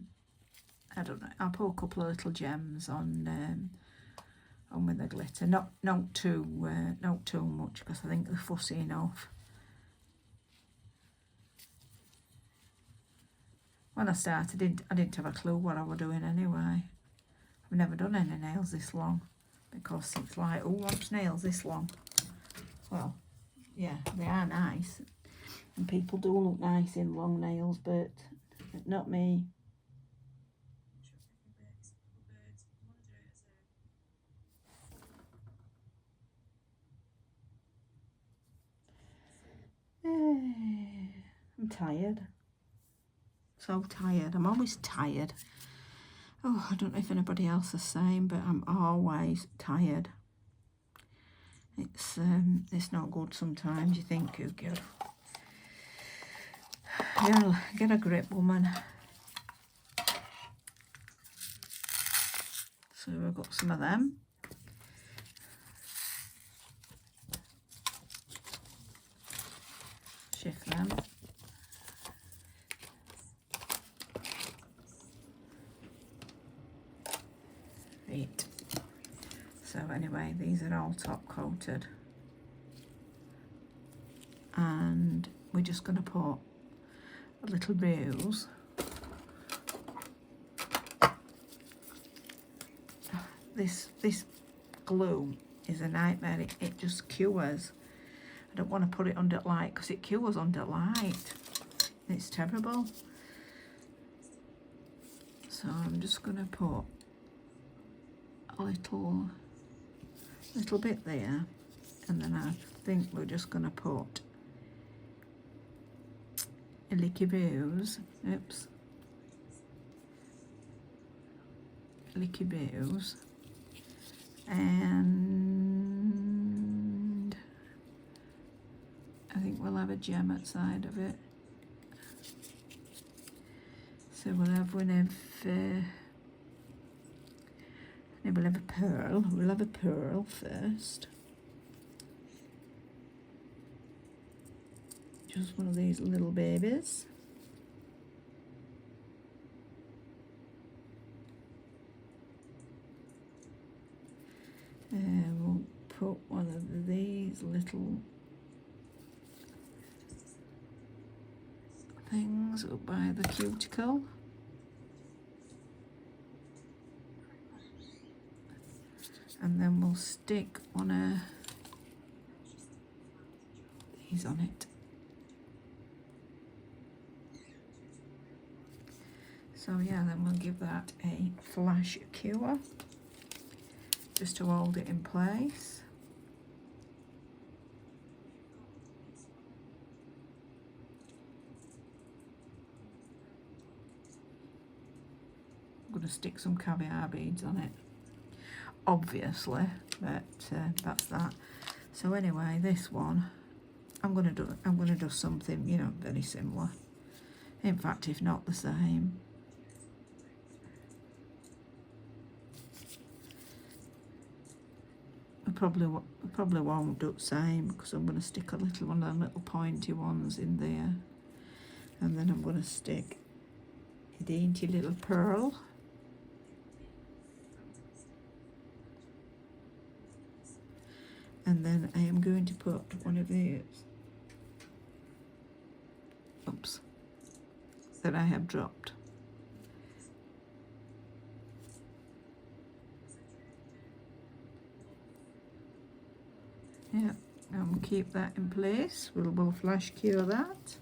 I don't know, I'll put a couple of little gems on with the glitter. Not too much because I think they're fussy enough. When I started, I didn't have a clue what I was doing anyway. I've never done any nails this long because it's like, who wants nails this long? Well, yeah, they are nice. And people do look nice in long nails, but not me. I'm tired. So tired. I'm always tired. Oh, I don't know if anybody else is the same, but I'm always tired. It's not good sometimes. You think, oh, get a grip, woman. So I've got some of them. Shift them. Right. So anyway, these are all top coated. And we're just going to put a little bruise. This glue is a nightmare. It just cures. I don't want to put it under light because it cures under light. It's terrible. So I'm just going to put a little bit there, and then I think we're just going to put a licky bruise. Oops. Licky bruise. And I think we'll have a gem outside of it. So we'll have a pearl. We'll have a pearl first. Just one of these little babies. We'll put one of these little things up by the cuticle. And then we'll stick these on it. So yeah, then we'll give that a flash cure just to hold it in place. I'm going to stick some caviar beads on it, obviously, but that's that. So anyway, this one I'm going to do something, you know, very similar. In fact, if not the same. I probably won't do the same because I'm going to stick a little one of them little pointy ones in there, and then I'm going to stick a dainty little pearl. And then I am going to put one of these, oops, that I have dropped. Yeah, and keep that in place. We'll flash cure that.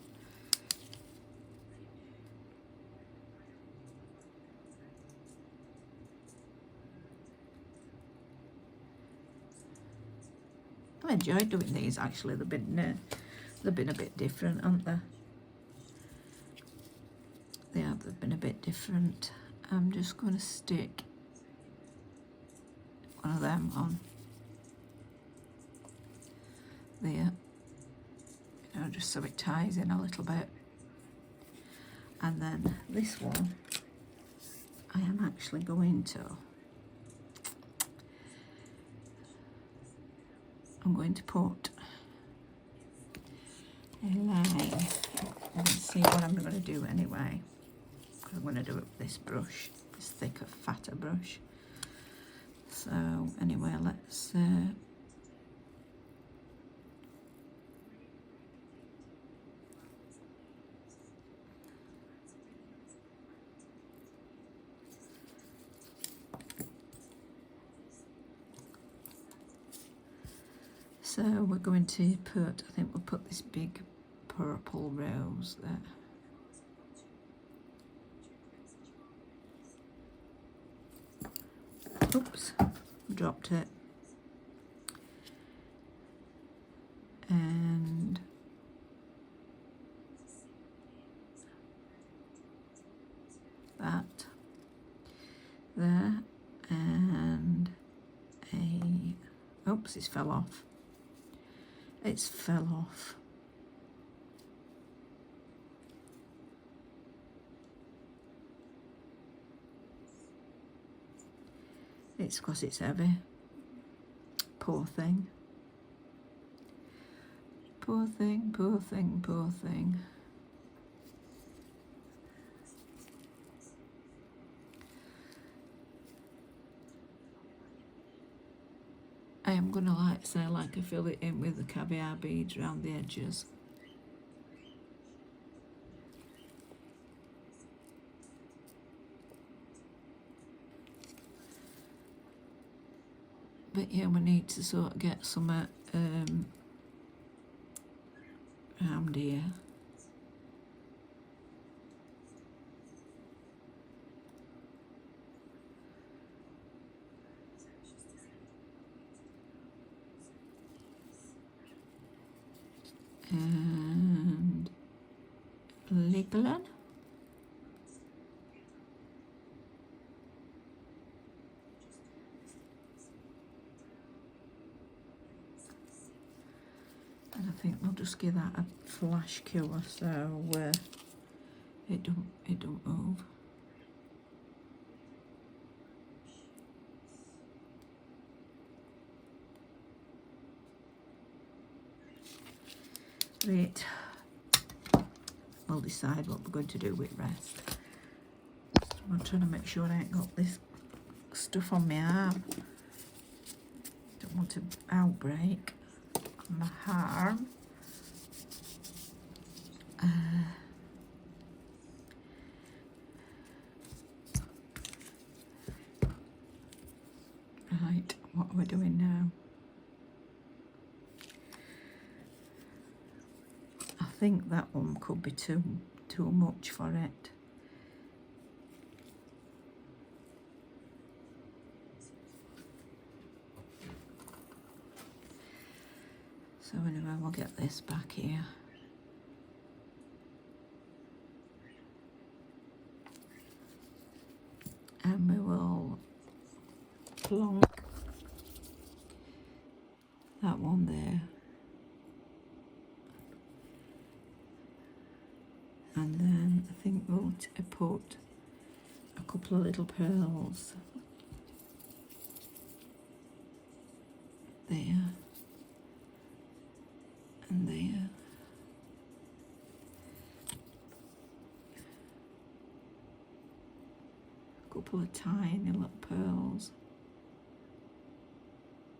I enjoyed doing these actually. They've been a bit different, aren't they? They've been a bit different. I'm just going to stick one of them on there, you know, just so it ties in a little bit. And then this one, I am actually going to, I'm going to put a line. Let's see what I'm going to do anyway. Because I'm going to do it with this brush, this thicker, fatter brush. So anyway, let's So we're going to put, I think we'll put this big purple rose there. Oops, dropped it. And that there, and oops, it's fell off. It's fell off. It's because it's heavy. Poor thing. Poor thing, poor thing, poor thing. I am going to like I fill it in with the caviar beads around the edges. But yeah, we need to sort of get some around here. And Liglan. And I think we'll just give that a flash cure so it don't move. Right, we'll decide what we're going to do with rest. I'm trying to make sure I ain't got this stuff on my arm. Don't want to outbreak on my arm. Right, what are we doing now? I think that one could be too much for it. So anyway, we'll get this back here. And we will plonk that one there. And then I think we'll put a couple of little pearls there and there. A couple of tiny little pearls.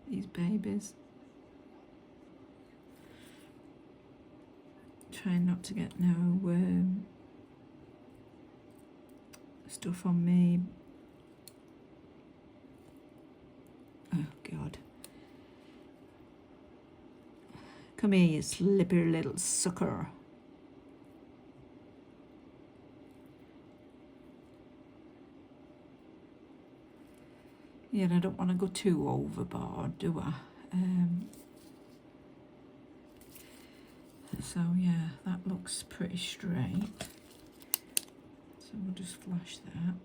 These babies. Trying not to get no stuff on me. Oh God. Come here, you slippery little sucker. Yeah, I don't want to go too overboard, do I? So yeah, that looks pretty straight. So we'll just flash that.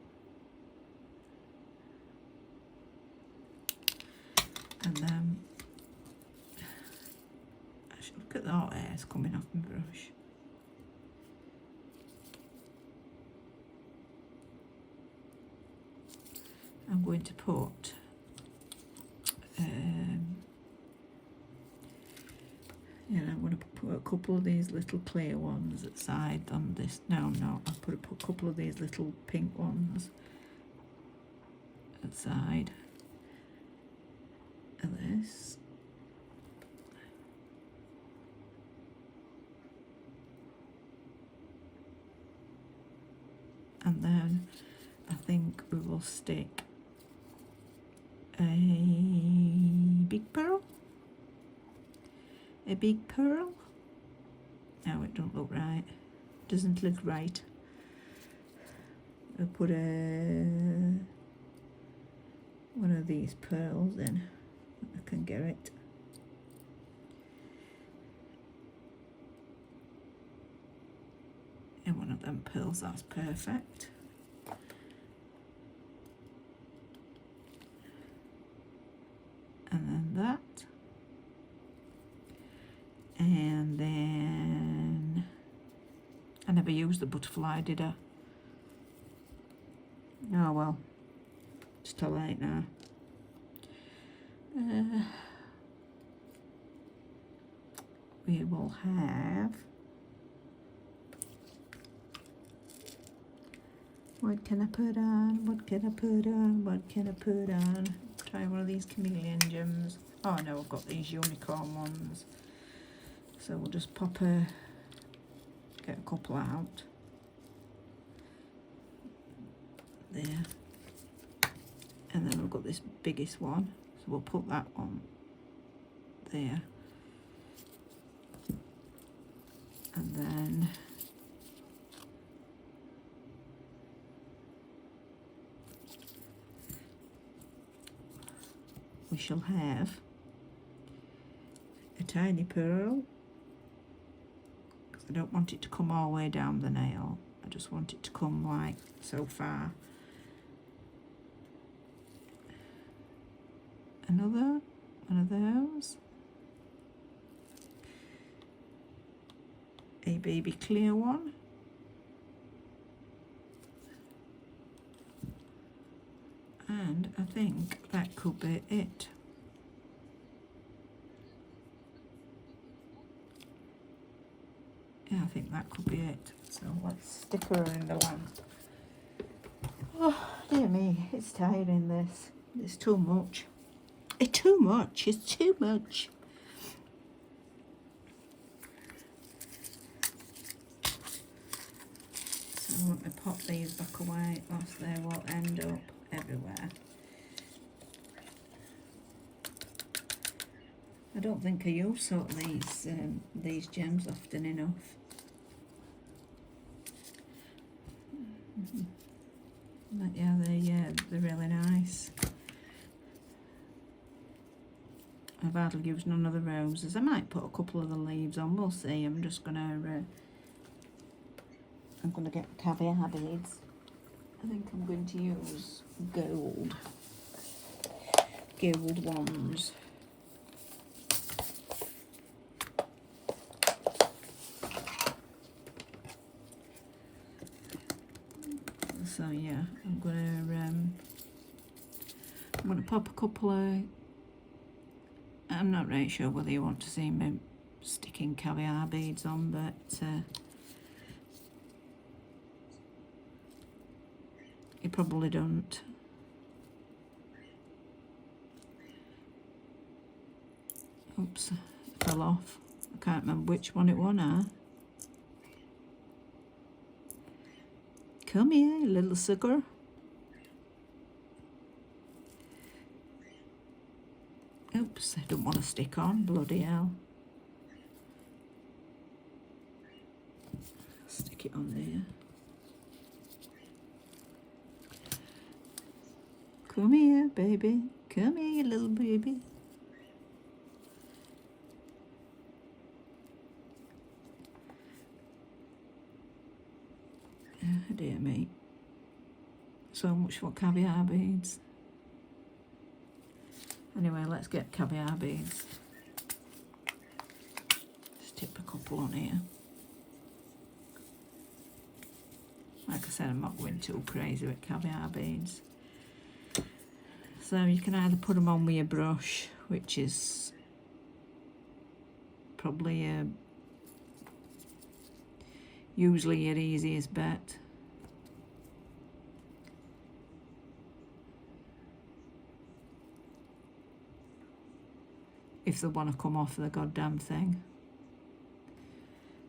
And then, actually look at that hair's coming off my brush. I'm going to put I'm going to put a couple of these little clear ones at side on this. No, I'll put a couple of these little pink ones at side of this. And then I think we will stick a big pearl. a big pearl. No, it don't look right. Doesn't look right. I'll put one of these pearls in. I can get it. In one of them pearls, that's perfect. And then that. And then I never used the butterfly, did I? Oh well, it's too late now. We will have, what can I put on? What can I put on? What can I put on? Try one of these chameleon gems. Oh no, I've got these unicorn ones. So we'll just get a couple out. There. And then we've got this biggest one. So we'll put that on there. And then we shall have a tiny pearl, because I don't want it to come all the way down the nail. I just want it to come like so far. Another one of those. A baby clear one. And I think that could be it. Yeah, I think that could be it. So let's stick her in the lamp. Oh, dear me, it's tiring this. It's too much. It's too much. It's too much. So let me pop these back away, else they will end up everywhere. I don't think I use sort of these gems often enough. But yeah, they're really nice. I've hardly used none of the roses. I might put a couple of the leaves on. We'll see. I'm gonna get caviar beads. I think I'm going to use gold ones. So yeah, I'm gonna pop a couple of. I'm not really sure whether you want to see me sticking caviar beads on, but you probably don't. Oops, it fell off. I can't remember which one it was now. Come here, little sucker. Oops, I don't want to stick on, bloody hell. Stick it on there. Come here, baby. Come here, little baby. Oh, dear me. So much for caviar beads. Anyway, let's get caviar beads. Just tip a couple on here. Like I said, I'm not going too crazy with caviar beads. So you can either put them on with your brush, which is probably usually your easiest bet. If they want to come off the goddamn thing.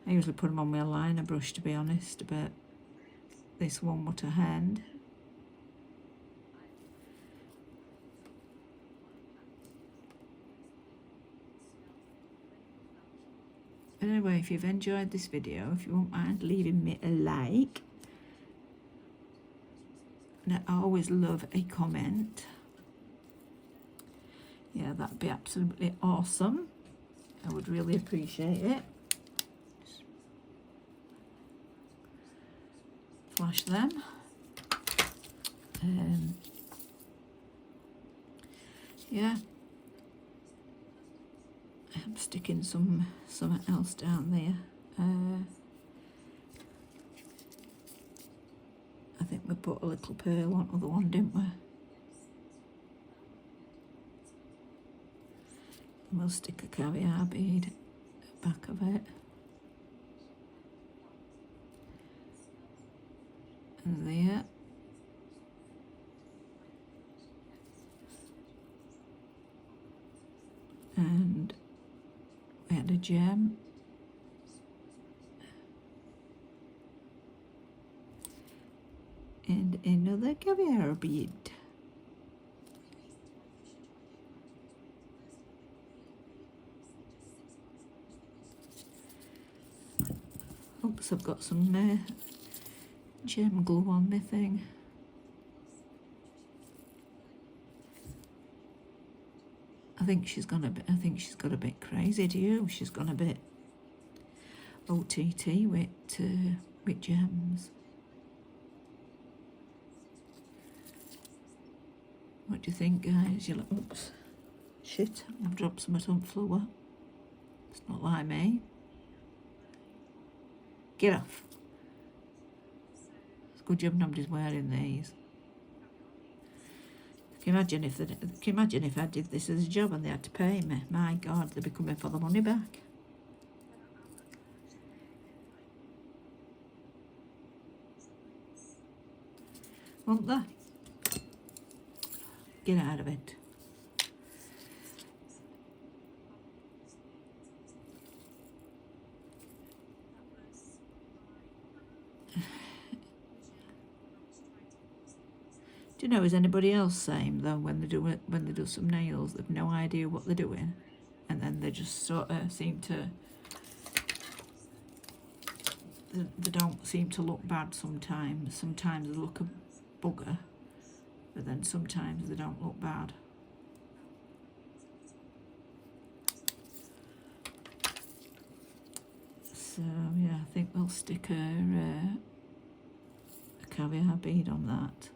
I usually put them on my liner brush, to be honest, but this one was a hand. But anyway, if you've enjoyed this video, if you won't mind leaving me a like, and I always love a comment. Yeah, that'd be absolutely awesome. I would really appreciate it. Just flash them. Yeah, I'm sticking something else down there. I think we put a little pearl on the other one, didn't we? And we'll stick a caviar bead at the back of it. And there. And we had a gem. And another caviar bead. Oops, I've got some gem glue on my thing. I think she's got a bit crazy, do you? She's gone a bit OTT with gems. What do you think, guys? Oops, shit! I've dropped some on the floor. It's not like me. Get off. It's a good job nobody's wearing these. Can you imagine if I did this as a job and they had to pay me? My God, they'd be coming for the money back. Won't they? Get out of it. Do you know, is anybody else same though when they do some nails, they've no idea what they're doing, and then they just sort of seem to they don't seem to look bad sometimes. Sometimes they look a bugger, but then sometimes they don't look bad. So yeah, I think we'll stick a caviar bead on that.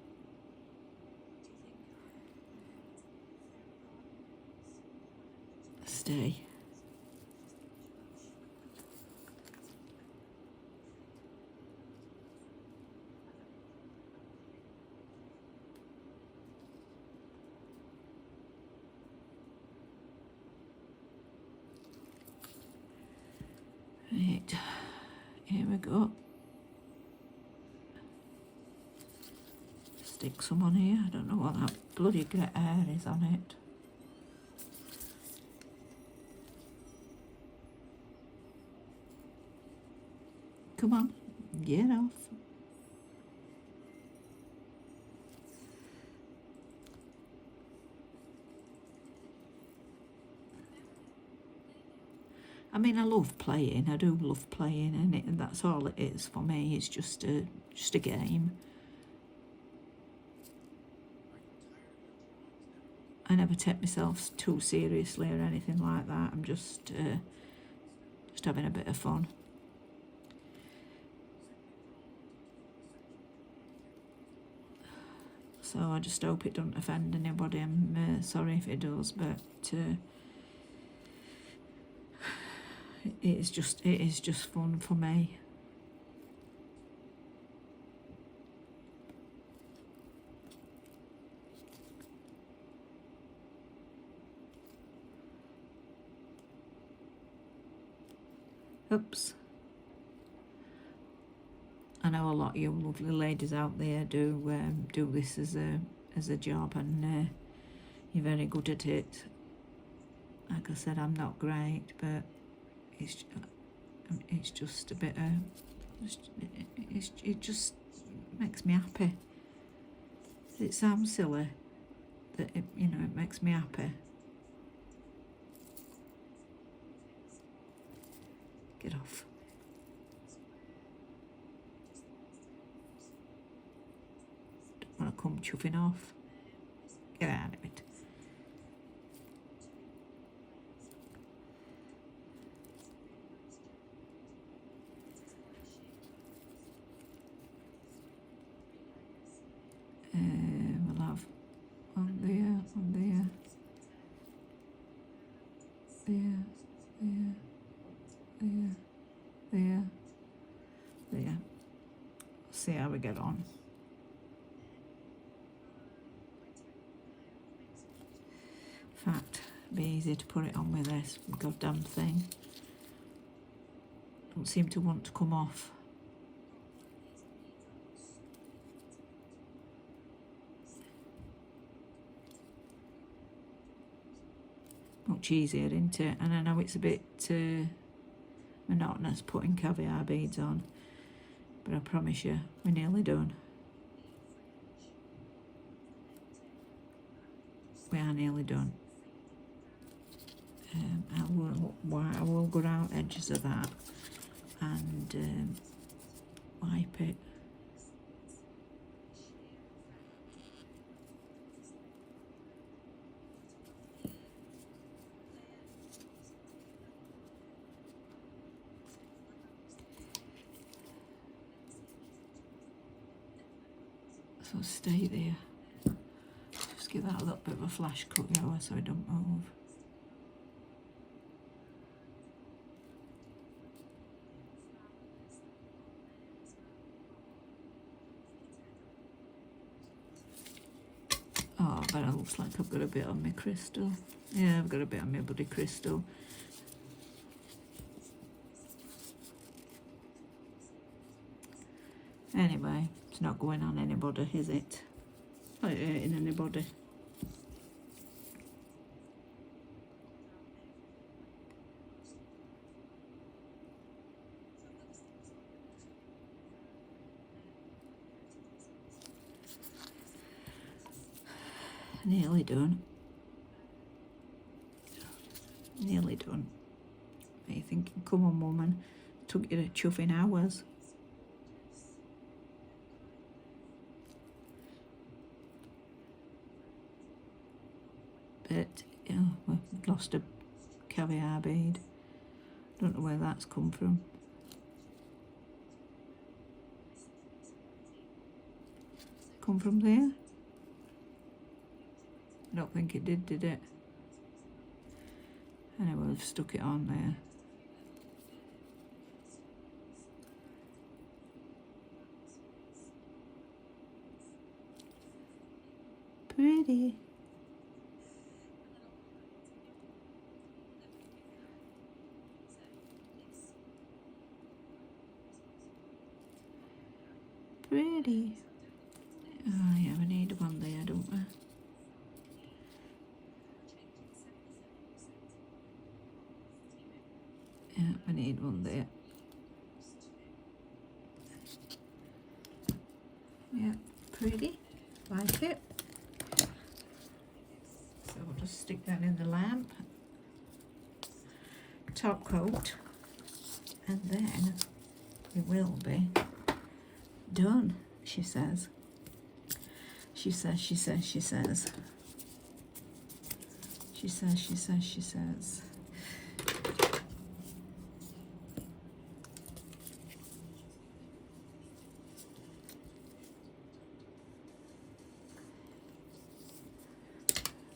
Stay. Right, here we go. Stick some on here. I don't know what that bloody great hair is on it. Come on, get off. I mean, I love playing. I do love playing, and that's all it is for me. It's just a game. I never take myself too seriously or anything like that. I'm just having a bit of fun. So I just hope it doesn't offend anybody. I'm sorry if it does, but it is just fun for me. Oops. I know a lot of you lovely ladies out there do this as a job, and you're very good at it. Like I said, I'm not great, but it's just a bit it just makes me happy. It sounds silly that it makes me happy. Get off. Don't want to come chuffing off. Get out of it. We'll have one there, there. See how we get on. In fact, it'd be easy to put it on with this goddamn thing. Don't seem to want to come off. Much easier, isn't it? And I know it's a bit monotonous putting caviar beads on, but I promise you, we're nearly done. We are nearly done. I will go around edges of that and wipe it. So stay there. Just give that a little bit of a flash cut, so it don't move. Oh, but it looks like I've got a bit on my crystal. Yeah, I've got a bit on my bloody crystal. Anyway, it's not going on anybody, is it? Not hurting anybody. Nearly done. Nearly done. Are you thinking, come on, woman, took you a chuffing hours. But we've lost a caviar bead. Don't know where that's come from. Come from there? I don't think it did it? Anyway, we've stuck it on there. Pretty. Pretty. Oh yeah, we need one there, don't we? Yeah, we need one there. Yeah, pretty. Like it. So we'll just stick that in the lamp. Top coat. And then it will be done, she says. She says.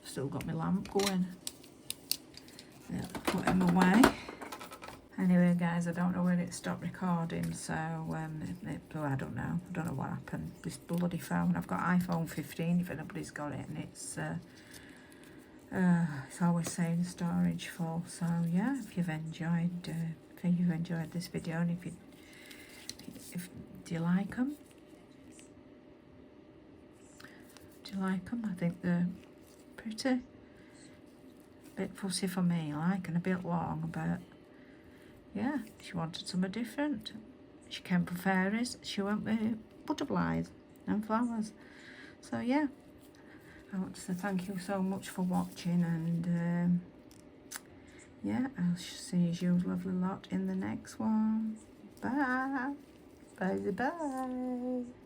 Still got my lamp going. Yeah, put him away. Anyway, guys, I don't know where it stopped recording, so I don't know what happened. This bloody phone. I've got iPhone 15 if anybody's got it, and it's always saying storage full. So yeah, if you've enjoyed this video, and do you like them? Do you like them? I think they're pretty. Bit fussy for me, like, and a bit long, but yeah, she wanted something different. She came for fairies. She went with butterflies and flowers. So yeah, I want to say thank you so much for watching, and yeah, I'll see you lovely lot in the next one. Bye. Bye bye.